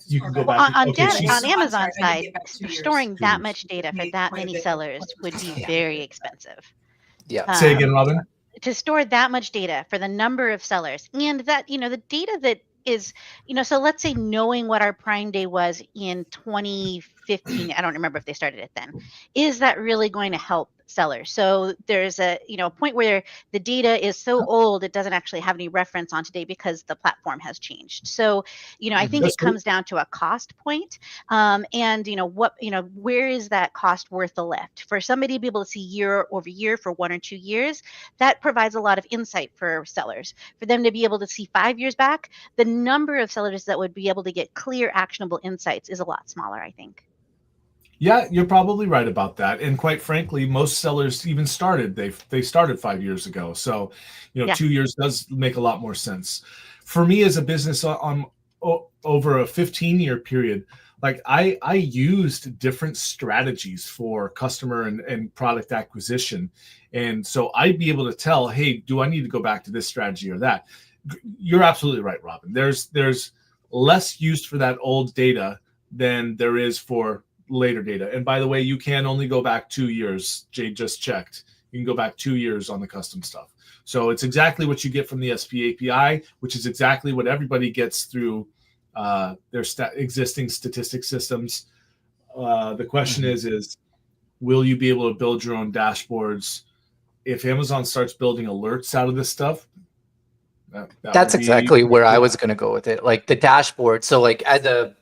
You can go back. On Amazon side, storing that much data for that many sellers would be very expensive. Yeah. Say again, Robin. To store that much data for the number of sellers, and that the data that is, so let's say knowing what our Prime Day was in 2015, I don't remember if they started it then, is that really going to help sellers? So there's a point where the data is so old it doesn't actually have any reference on today because the platform has changed. So I think it comes down to a cost point, and where is that cost worth the lift for somebody to be able to see year over year for 1 or 2 years? That provides a lot of insight for sellers. For them to be able to see 5 years back, the number of sellers that would be able to get clear, actionable insights is a lot smaller, I think. Yeah, you're probably right about that. And quite frankly, most sellers even started. They started 5 years ago. So, 2 years does make a lot more sense. For me as a business on over a 15-year period, like I used different strategies for customer and product acquisition. And so I'd be able to tell, hey, do I need to go back to this strategy or that? You're absolutely right, Robin. There's less used for that old data than there is for later data. And by the way, you can only go back 2 years. Jade just checked. You can go back 2 years on the custom stuff. So it's exactly what you get from the SP API, which is exactly what everybody gets through their existing statistic systems. The question is, will you be able to build your own dashboards? If Amazon starts building alerts out of this stuff, that's exactly where I was going to go with it. Like the dashboard. So like as a,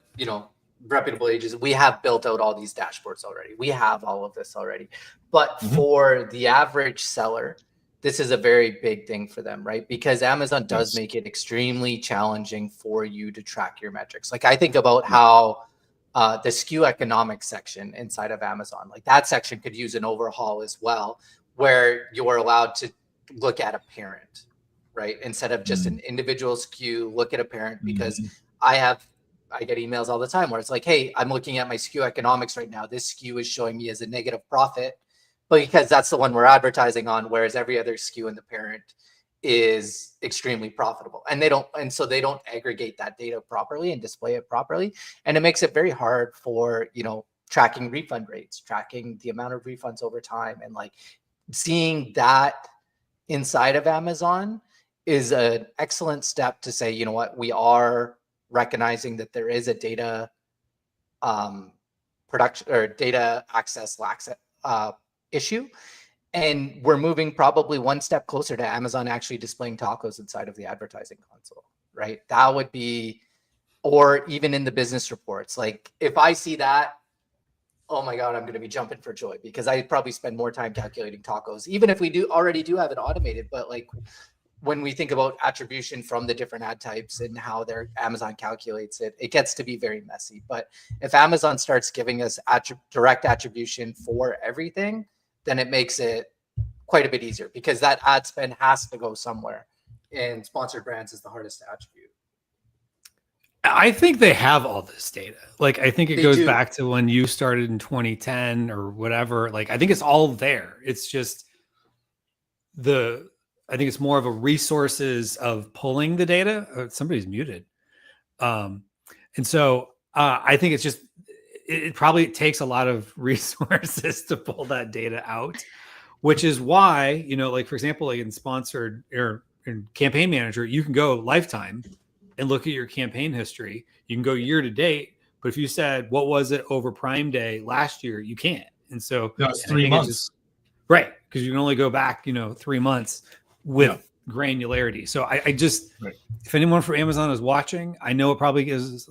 reputable agency, we have built out all these dashboards already. We have all of this already. But for the average seller, this is a very big thing for them, right? Because Amazon does make it extremely challenging for you to track your metrics. Like I think about how the SKU economics section inside of Amazon, like that section could use an overhaul as well, where you are allowed to look at a parent, right? Instead of just an individual SKU, look at a parent, because I get emails all the time where it's like, hey, I'm looking at my SKU economics right now. This SKU is showing me as a negative profit, but because that's the one we're advertising on, whereas every other SKU in the parent is extremely profitable. And so they don't aggregate that data properly and display it properly. And it makes it very hard for, tracking refund rates, tracking the amount of refunds over time. And like seeing that inside of Amazon is an excellent step to say, you know what, we are recognizing that there is a data production or data access issue, and we're moving probably one step closer to Amazon actually displaying tacos inside of the advertising console, right? That would be, or even in the business reports. Like if I see that, oh my God, I'm going to be jumping for joy, because I probably spend more time calculating tacos, even if we already do have it automated. But like when we think about attribution from the different ad types and how their Amazon calculates it, it gets to be very messy. But if Amazon starts giving us direct attribution for everything, then it makes it quite a bit easier, because that ad spend has to go somewhere, and sponsored brands is the hardest to attribute. I think they have all this data. Like, I think it goes do. back to when you started in 2010 or whatever. Like, I think it's all there. It's just I think it's more of a resources of pulling the data. Somebody's muted. And so I think it's just, it probably takes a lot of resources to pull that data out, which is why, like for example, like in sponsored or in campaign manager, you can go lifetime and look at your campaign history. You can go year to date, but if you said, what was it over Prime Day last year, you can't. And so that's 3 months. Right. Because you can only go back, 3 months with granularity. So I just, if anyone from Amazon is watching, I know it probably is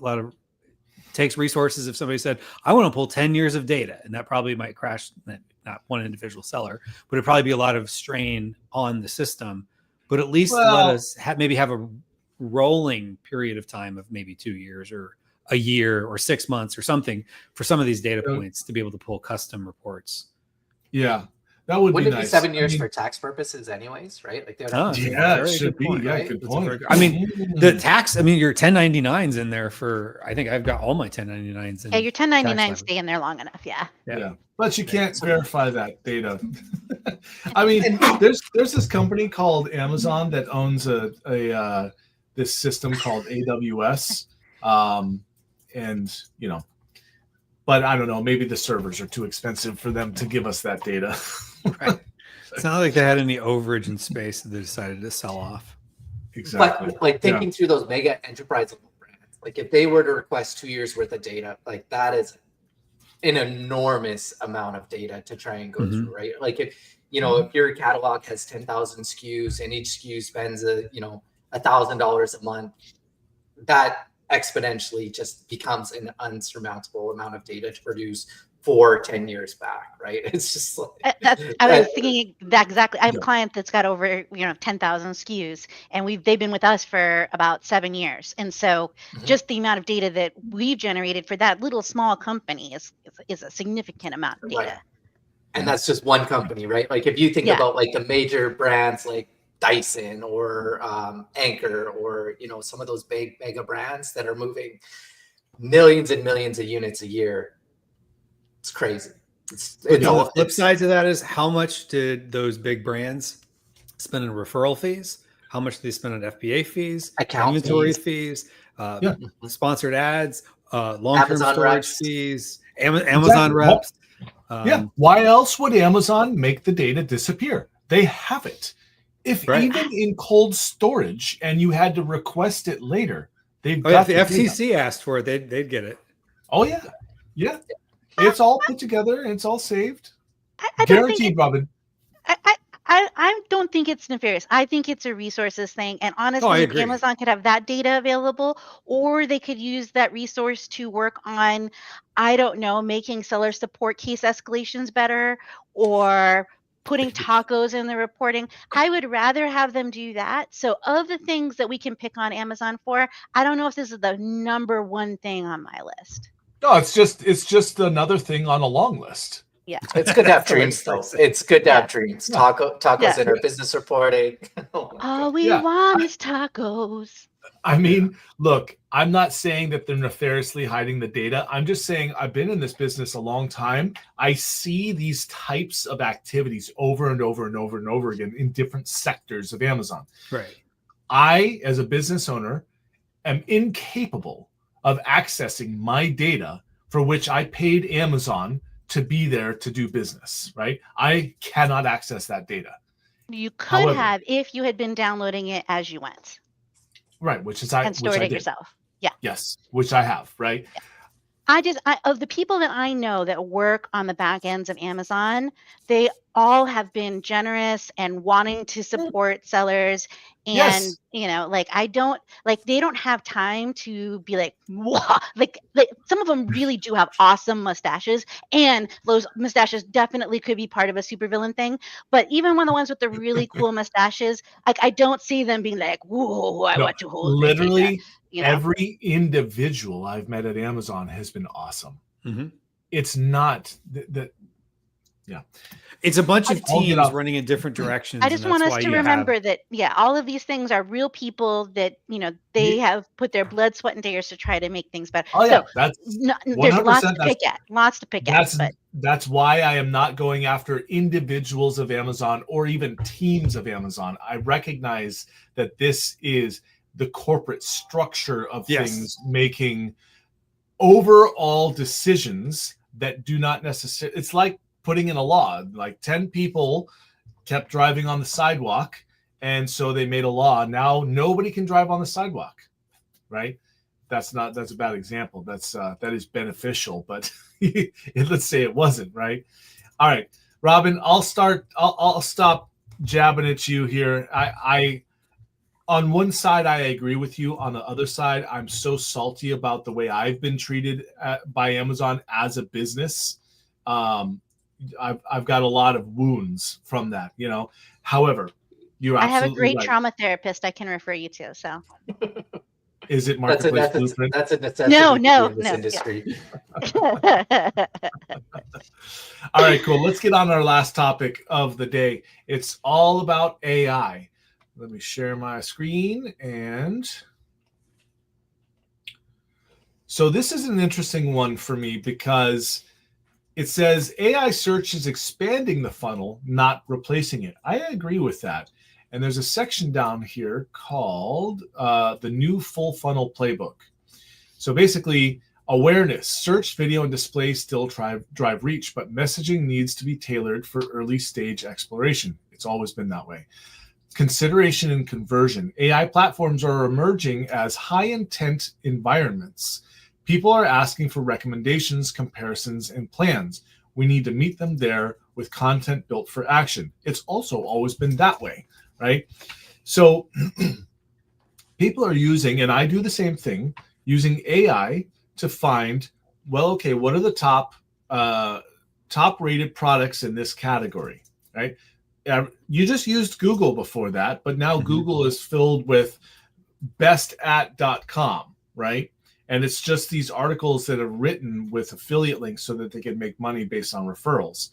takes resources. If somebody said, I want to pull 10 years of data, and that probably might crash, not one individual seller, but it'd probably be a lot of strain on the system. But at least let us maybe have a rolling period of time of maybe 2 years or a year or 6 months or something for some of these data points to be able to pull custom reports. Yeah. That would Wouldn't be it nice. be 7 years for tax purposes anyways, right? Like it should be. Yeah, good point. I mean, the tax, your 1099s in there for, I think I've got all my 1099s. Yeah, your 1099s stay in there long enough. Yeah. But you can't verify that data. I mean, there's this company called Amazon that owns this system called AWS. And, but I don't know, maybe the servers are too expensive for them to give us that data. Right. It's not like they had any overage in space that they decided to sell off. Exactly. But like thinking through those mega enterprise level brands, like if they were to request 2 years worth of data, like that is an enormous amount of data to try and go through, right? Like if your catalog has 10,000 SKUs and each SKU spends $1,000 a month, that exponentially just becomes an unsurmountable amount of data to produce for 10 years back, right? It's just like I was thinking that exactly. I have a client that's got over 10,000 SKUs, and they've been with us for about 7 years, and so just the amount of data that we've generated for that little small company is a significant amount of data. Right. And that's just one company, right? Like if you think about like the major brands like Dyson or Anchor or some of those big mega brands that are moving millions and millions of units a year, it's crazy. The flip side to that is, how much did those big brands spend in referral fees how much they spend on FBA fees, Account inventory fees. fees, sponsored ads, long-term Amazon storage reps. fees, Amazon Exactly. reps. Why else would Amazon make the data disappear? They have it. If Right. even in cold storage and you had to request it later, they've Oh yeah, got if the the data. FTC asked for it, they'd get it. Oh yeah, yeah. It's all put together and it's all saved. I don't think Guaranteed, Robin. I don't think it's nefarious. I think it's a resources thing. And honestly, if agree. Amazon could have that data available, or they could use that resource to work on, I don't know, making seller support case escalations better, or putting tacos in the reporting. I would rather have them do that. So of the things that we can pick on Amazon for, I don't know if this is the number one thing on my list. No, it's just another thing on a long list. Yeah. It's good to have That's the way dreams, to though. phrase it. It's good to Yeah. have dreams. Yeah. Tacos Yeah. in our business reporting. Oh my All God. we Yeah. want is tacos. I mean, look, I'm not saying that they're nefariously hiding the data. I'm just saying I've been in this business a long time. I see these types of activities over and over and over and over again in different sectors of Amazon. Right. I, as a business owner, am incapable of accessing my data for which I paid Amazon to be there to do business, right? I cannot access that data. You could However- have if you had been downloading it as you went Right, which and I stored it did. yourself. Yeah. Yes, which I have, right? I of the people that I know that work on the back ends of Amazon, they all have been generous and wanting to support sellers. And, Yes. like, they don't have time to be like, "Whoa," like some of them really do have awesome mustaches, and those mustaches definitely could be part of a supervillain thing. But even one of the ones with the really cool mustaches, like, I don't see them being like, "Whoa, I No, want to hold their data," literally you know? every individual I've met at Amazon has been awesome. Mhm. It's not that. It's a bunch of I'll get teams off. running in different directions. I just and want that's us why to you remember that, all of these things are real people that, they have put their blood, sweat, and tears to try to make things better. Oh yeah, So that's there's lots 100%. to pick at, but That's why I am not going after individuals of Amazon or even teams of Amazon. I recognize that this is the corporate structure of Yes. things making overall decisions that do not necessarily. It's like putting in a law. Like 10 people kept driving on the sidewalk, and so they made a law. Now nobody can drive on the sidewalk, right? That's a bad example. That is beneficial, but let's say it wasn't, right? All right, Robin, I'll stop jabbing at you here. I on one side, I agree with you. On the other side, I'm so salty about the way I've been treated by Amazon as a business. I've got a lot of wounds from that, However, you're I have a absolutely great right. trauma therapist I can refer you to. So Is it Marketplace Blueprint? That's a necessity No, in this yeah. industry. All right, cool. Let's get on our last topic of the day. It's all about AI. Let me share my screen. And so this is an interesting one for me because it says AI search is expanding the funnel, not replacing it. I agree with that. And there's a section down here called the new full funnel playbook. So basically, awareness, search, video, and display still drive reach, but messaging needs to be tailored for early stage exploration. It's always been that way. Consideration and conversion. AI platforms are emerging as high intent environments. People are asking for recommendations, comparisons, and plans. We need to meet them there with content built for action. It's also always been that way, right? So people are using, and I do the same thing, using AI to find, well, okay, what are the top rated products in this category, right? You just used Google before that, but now Google is filled with bestat.com, right? And it's just these articles that are written with affiliate links so that they can make money based on referrals.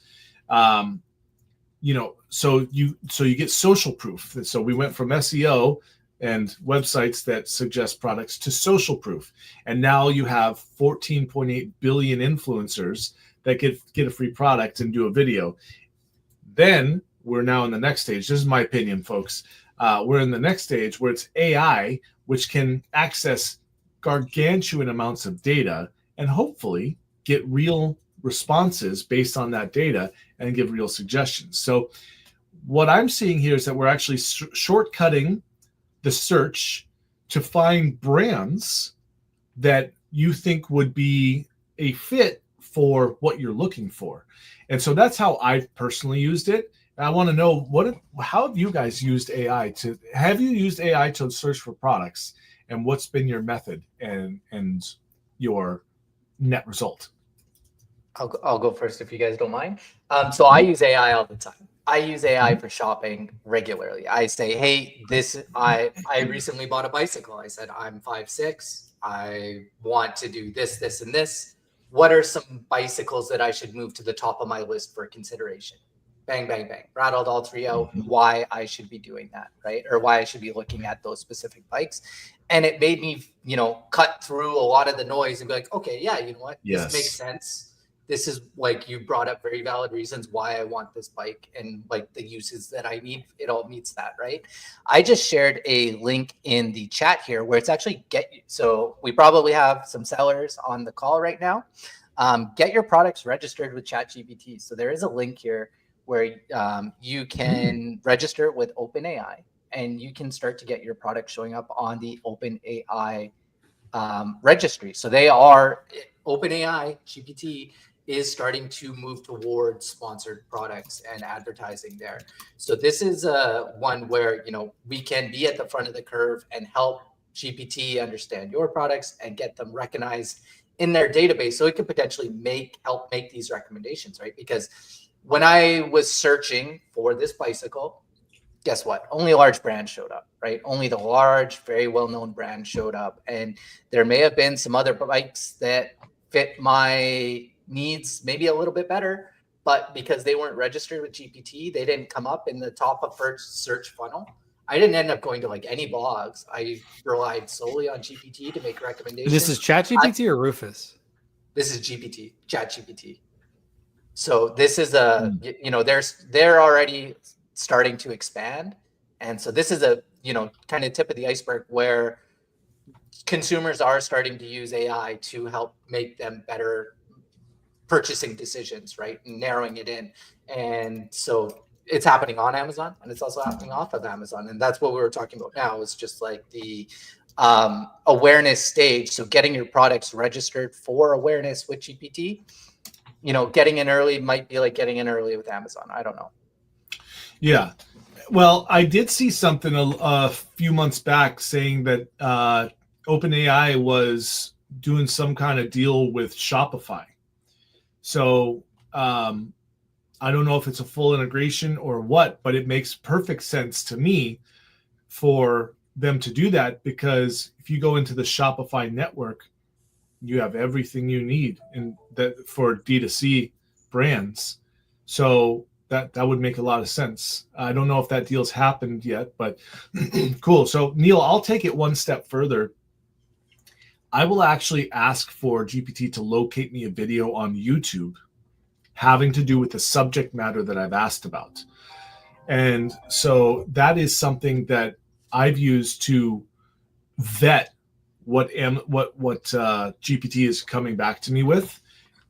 So you get social proof. So we went from SEO and websites that suggest products to social proof. And now you have 14.8 billion influencers that get a free product and do a video. Then we're now in the next stage. This is my opinion, folks. We're in the next stage where it's AI, which can access gargantuan amounts of data and hopefully get real responses based on that data and give real suggestions. So what I'm seeing here is that we're actually shortcutting the search to find brands that you think would be a fit for what you're looking for. And so that's how I've personally used it. And I want to know how have you guys used AI have you used AI to search for products, and what's been your method and your net result? I'll go first if you guys don't mind. So I use AI all the time. I use AI for shopping regularly. I say, hey, I recently bought a bicycle. I said, I'm 5'6". I want to do this, this, and this. What are some bicycles that I should move to the top of my list for consideration? Bang, bang, bang. Rattled all three out why I should be doing that, right? Or why I should be looking at those specific bikes. And it made me, cut through a lot of the noise and be like, okay, yeah, you know what? Yes. This makes sense. This is like, you brought up very valid reasons why I want this bike and like the uses that I need. It all meets that, right? I just shared a link in the chat here where it's actually so we probably have some sellers on the call right now. Get your products registered with ChatGPT. So there is a link here where you can register with OpenAI and you can start to get your product showing up on the OpenAI registry. So OpenAI GPT is starting to move towards sponsored products and advertising there. So this is one where, we can be at the front of the curve and help GPT understand your products and get them recognized in their database. So it could potentially help make these recommendations, right? Because when I was searching for this bicycle, guess what? Only large brands showed up, right? Only the large, very well-known brands showed up. And there may have been some other bikes that fit my needs maybe a little bit better, but because they weren't registered with GPT, they didn't come up in the top of first search funnel. I didn't end up going to like any blogs. I relied solely on GPT to make recommendations. This is ChatGPT or Rufus? This is GPT, ChatGPT. So this is they're already starting to expand. And so this is a, kind of tip of the iceberg where consumers are starting to use AI to help make them better purchasing decisions, right? And narrowing it in. And so it's happening on Amazon and it's also happening off of Amazon. And that's what we were talking about now, is just like the awareness stage. So getting your products registered for awareness with GPT, getting in early might be like getting in early with Amazon. I don't know. Yeah. Well, I did see something a few months back saying that OpenAI was doing some kind of deal with Shopify. So I don't know if it's a full integration or what, but it makes perfect sense to me for them to do that, because if you go into the Shopify network, you have everything you need for D2C brands. So that would make a lot of sense. I don't know if that deal's happened yet, but cool. So Neil, I'll take it one step further. I will actually ask for GPT to locate me a video on YouTube having to do with the subject matter that I've asked about. And so that is something that I've used to vet what GPT is coming back to me with,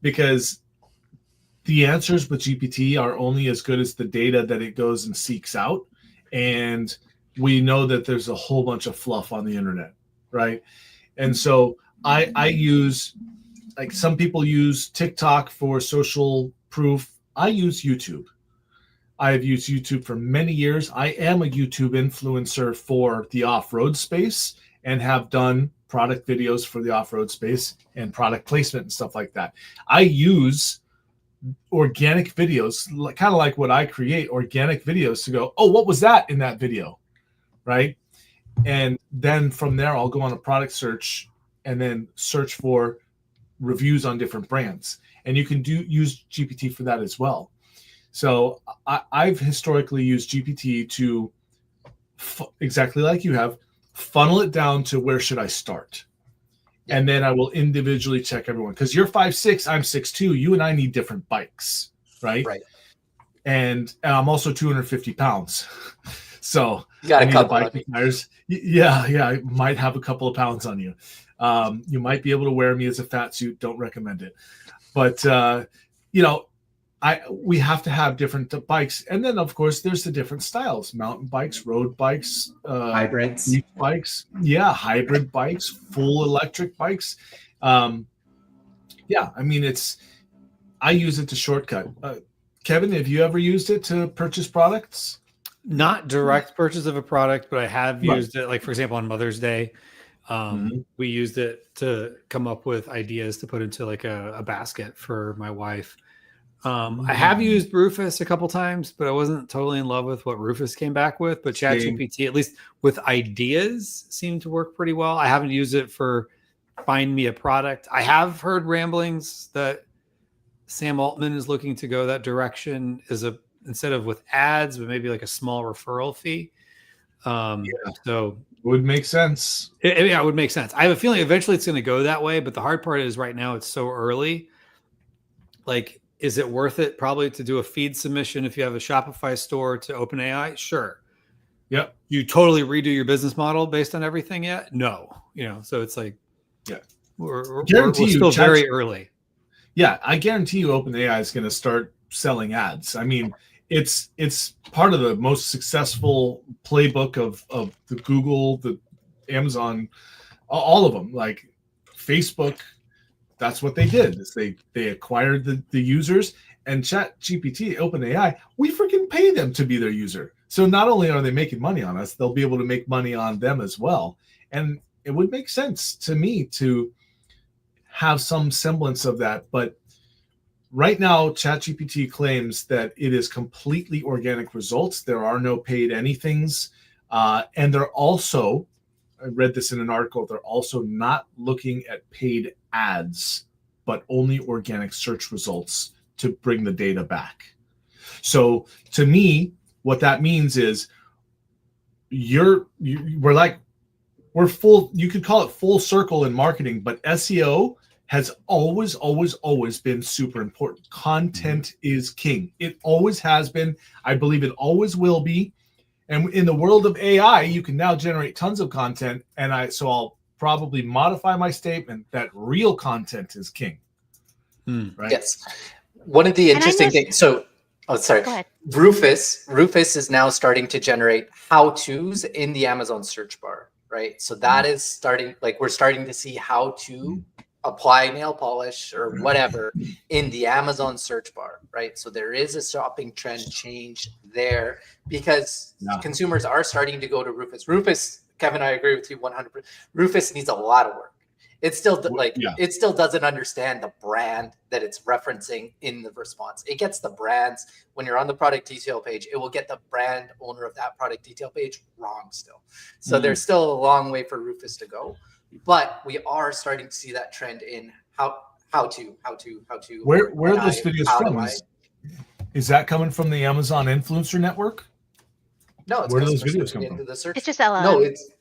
because the answers with GPT are only as good as the data that it goes and seeks out. And we know that there's a whole bunch of fluff on the internet, right? And so I use, like, some people use TikTok for social proof. I use YouTube. I have used YouTube for many years. I am a YouTube influencer for the off-road space and have done product videos for the off-road space and product placement and stuff like that. I use organic videos, kind of like what I create, organic videos, to go, oh, what was that in that video, right? And then from there, I'll go on a product search and then search for reviews on different brands. And you can use GPT for that as well. So I've historically used GPT to, exactly like you have, funnel it down to where should I start? And then I will individually check everyone. Because you're 5'6", I'm 6'2". You and I need different bikes, right? Right. And I'm also 250 pounds. You got I a need couple bike on me. tires. Yeah, I might have a couple of pounds on you. You might be able to wear me as a fat suit. Don't recommend it. But we have to have different bikes, and then of course there's the different styles: mountain bikes, road bikes, Hybrids. beach bikes, hybrid bikes, full electric bikes. I use it to shortcut. Kevin, have you ever used it to purchase products? Not direct purchase of a product, but I have Right. used it, like for example, on Mother's Day. We used it to come up with ideas to put into like a basket for my wife. I have used Rufus a couple times, but I wasn't totally in love with what Rufus came back with. But Same. ChatGPT, at least with ideas, seemed to work pretty well. I haven't used it for find me a product. I have heard ramblings that Sam Altman is looking to go that direction instead of with ads, but maybe like a small referral fee. So It would make sense. it would make sense. I have a feeling eventually it's going to go that way, but the hard part is right now it's so early. Like, is it worth it probably to do a feed submission if you have a Shopify store to OpenAI? Sure. Yep. You totally redo your business model based on everything yet? No. So it's like, we're still very early. Yeah, I guarantee you OpenAI is going to start selling ads. I mean, it's part of the most successful playbook of the Google, the Amazon, all of them. Like Facebook, that's what they did. Is they acquired the users, and ChatGPT, OpenAI, we freaking pay them to be their user. So not only are they making money on us, they'll be able to make money on them as well. And it would make sense to me to have some semblance of that. But right now, ChatGPT claims that it is completely organic results. There are no paid anythings. And they're also, I read this in an article, they're also not looking at paid ads, but only organic search results to bring the data back. So to me, what that means is we're full, you could call it full circle in marketing, but SEO has always been super important. Content is king. It always has been. I believe it always will be. And in the world of AI, you can now generate tons of content. So I'll probably modify my statement that real content is king. Right? Yes. One of the interesting things. So, sorry. Go ahead. Rufus is now starting to generate how-tos in the Amazon search bar, right? So that is starting, like we're starting to see how to apply nail polish or whatever in the Amazon search bar, right? So there is a shopping trend change there because consumers are starting to go to Rufus. Rufus, Kevin, I agree with you 100%. Rufus needs a lot of work. It still it still doesn't understand the brand that it's referencing in the response. It gets the brands when you're on the product detail page. It will get the brand owner of that product detail page wrong still. So there's still a long way for Rufus to go. But we are starting to see that trend in how to. Where are those videos from? Is that coming from the Amazon Influencer Network? No, it's where do those videos come from? the search. It's just LLM. No, it's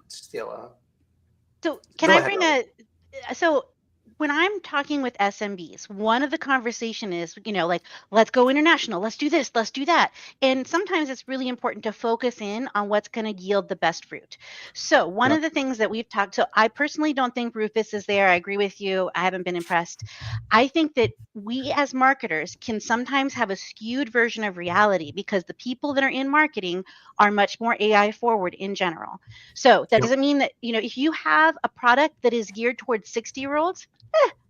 just the LLM. So can I bring so when I'm talking with SMBs, one of the conversation is, like, let's go international, let's do this, let's do that. And sometimes it's really important to focus in on what's going to yield the best fruit. So one of the things that we've talked, so I personally don't think Rufus is there. I agree with you. I haven't been impressed. I think that we as marketers can sometimes have a skewed version of reality because the people that are in marketing are much more AI forward in general. So that doesn't mean that, if you have a product that is geared towards 60-year-olds,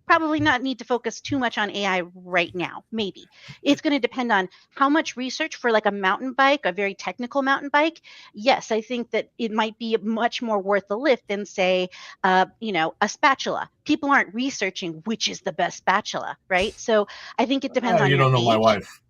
probably not need to focus too much on AI right now. Maybe it's going to depend on how much research for like a mountain bike, a very technical mountain bike. Yes, I think that it might be much more worth the lift than say, a spatula. People aren't researching which is the best spatula, right? So I think it depends on you your don't know age. my wife.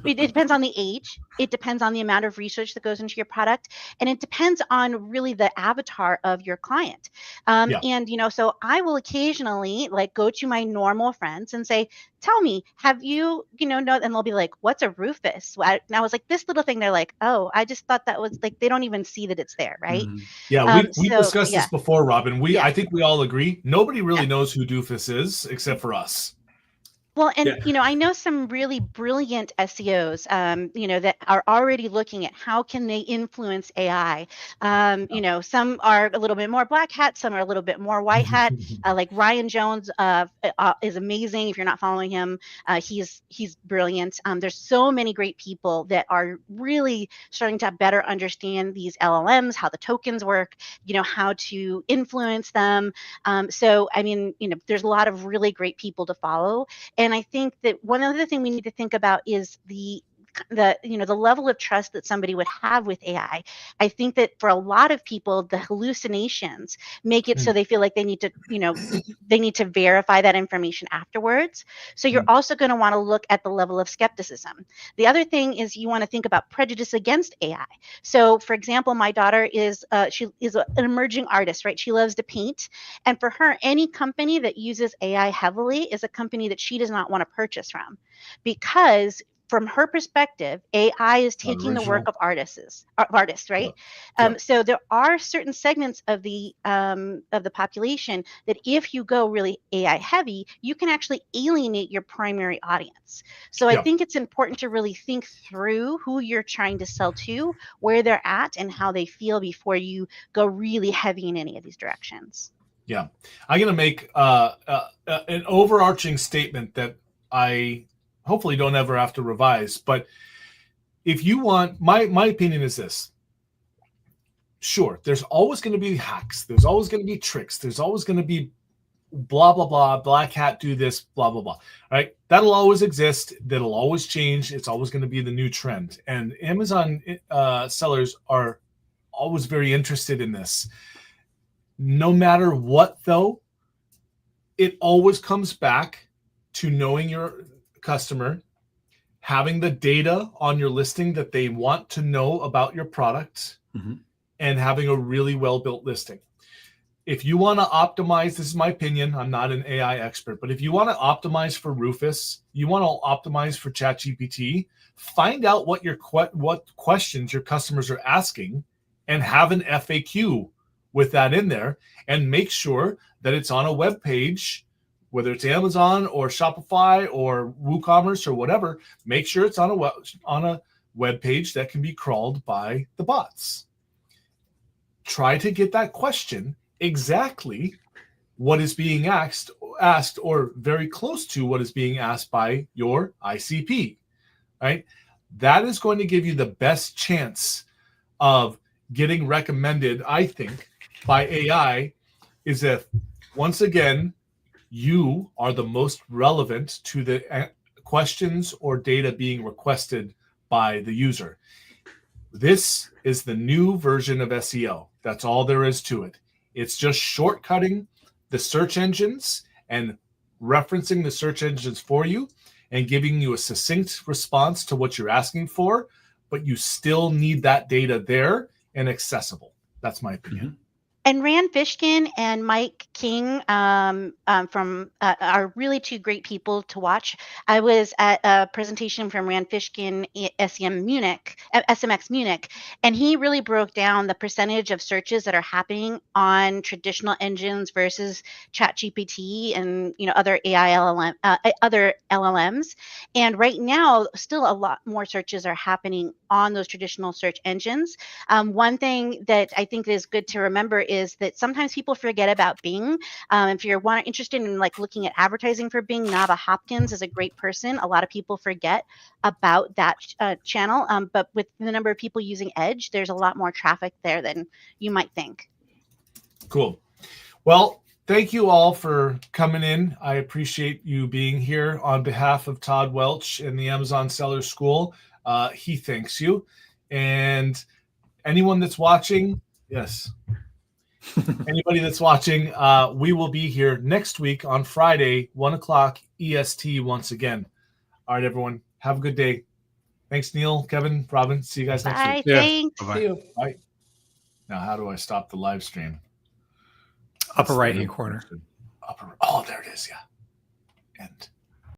It depends on the age. It depends on the amount of research that goes into your product. And it depends on really the avatar of your client. And, so I will occasionally go to my normal friends and say, tell me, have you, and they'll be like, what's a Rufus? And I was like, this little thing. They're like, oh, I just thought that was they don't even see that it's there. Right. Yeah. We discussed this before, Robin. I think we all agree. Nobody really knows who Doofus is except for us. Well, and Yeah. I know some really brilliant SEOs, that are already looking at how can they influence AI. Some are a little bit more black hat, some are a little bit more white hat. Like Ryan Jones is amazing. If you're not following him, he's brilliant. There's so many great people that are really starting to better understand these LLMs, how the tokens work, how to influence them. So, I mean, there's a lot of really great people to follow. And I think that one other thing we need to think about is the level of trust that somebody would have with AI. I think that for a lot of people, the hallucinations make it so they feel like they need to verify that information afterwards. So you're also going to want to look at the level of skepticism. The other thing is you want to think about prejudice against AI. So, for example, my daughter she is an emerging artist, right? She loves to paint, and for her, any company that uses AI heavily is a company that she does not want to purchase from, because from her perspective, AI is taking the work of artists, right? So there are certain segments of the population that if you go really AI heavy, you can actually alienate your primary audience. So I think it's important to really think through who you're trying to sell to, where they're at, and how they feel before you go really heavy in any of these directions. Yeah, I'm going to make an overarching statement that I hopefully don't ever have to revise. But if you want, my opinion is this. Sure, there's always going to be hacks. There's always going to be tricks. There's always going to be blah, blah, blah, black hat, do this, blah, blah, blah. All right, that'll always exist. That'll always change. It's always going to be the new trend. And Amazon sellers are always very interested in this. No matter what, though, it always comes back to knowing your customer, having the data on your listing that they want to know about your product, and having a really well-built listing. If you want to optimize, this is my opinion, I'm not an AI expert, but if you want to optimize for Rufus, you want to optimize for ChatGPT, find out what questions your customers are asking and have an FAQ with that in there, and make sure that it's on a web page, whether it's Amazon or Shopify or WooCommerce or whatever. Make sure it's on a web page that can be crawled by the bots. Try to get that question exactly what is being asked, or very close to what is being asked by your ICP, right? That is going to give you the best chance of getting recommended, I think, by AI, is if, once again, you are the most relevant to the questions or data being requested by the user. This is the new version of SEO. That's all there is to it. It's just shortcutting the search engines and referencing the search engines for you and giving you a succinct response to what you're asking for, but you still need that data there and accessible. That's my opinion. And Rand Fishkin and Mike King are really two great people to watch. I was at a presentation from Rand Fishkin at SMX Munich, and he really broke down the percentage of searches that are happening on traditional engines versus ChatGPT and other other LLMs. And right now, still a lot more searches are happening on those traditional search engines. One thing that I think is good to remember is that sometimes people forget about Bing. If you're interested in looking at advertising for Bing, Nava Hopkins is a great person. A lot of people forget about that channel, but with the number of people using Edge, there's a lot more traffic there than you might think. Cool. Well, thank you all for coming in. I appreciate you being here. On behalf of Todd Welch and the Amazon Seller School, he thanks you. And anyone that's watching, yes. Anybody that's watching, we will be here next week on Friday, 1:00 EST once again. All right, everyone. Have a good day. Thanks, Neil, Kevin, Robin. See you guys next week. Bye. Thanks. Bye-bye. See you. Bye. Now, how do I stop the live stream? Upper right-hand corner. Oh, there it is. Yeah. End.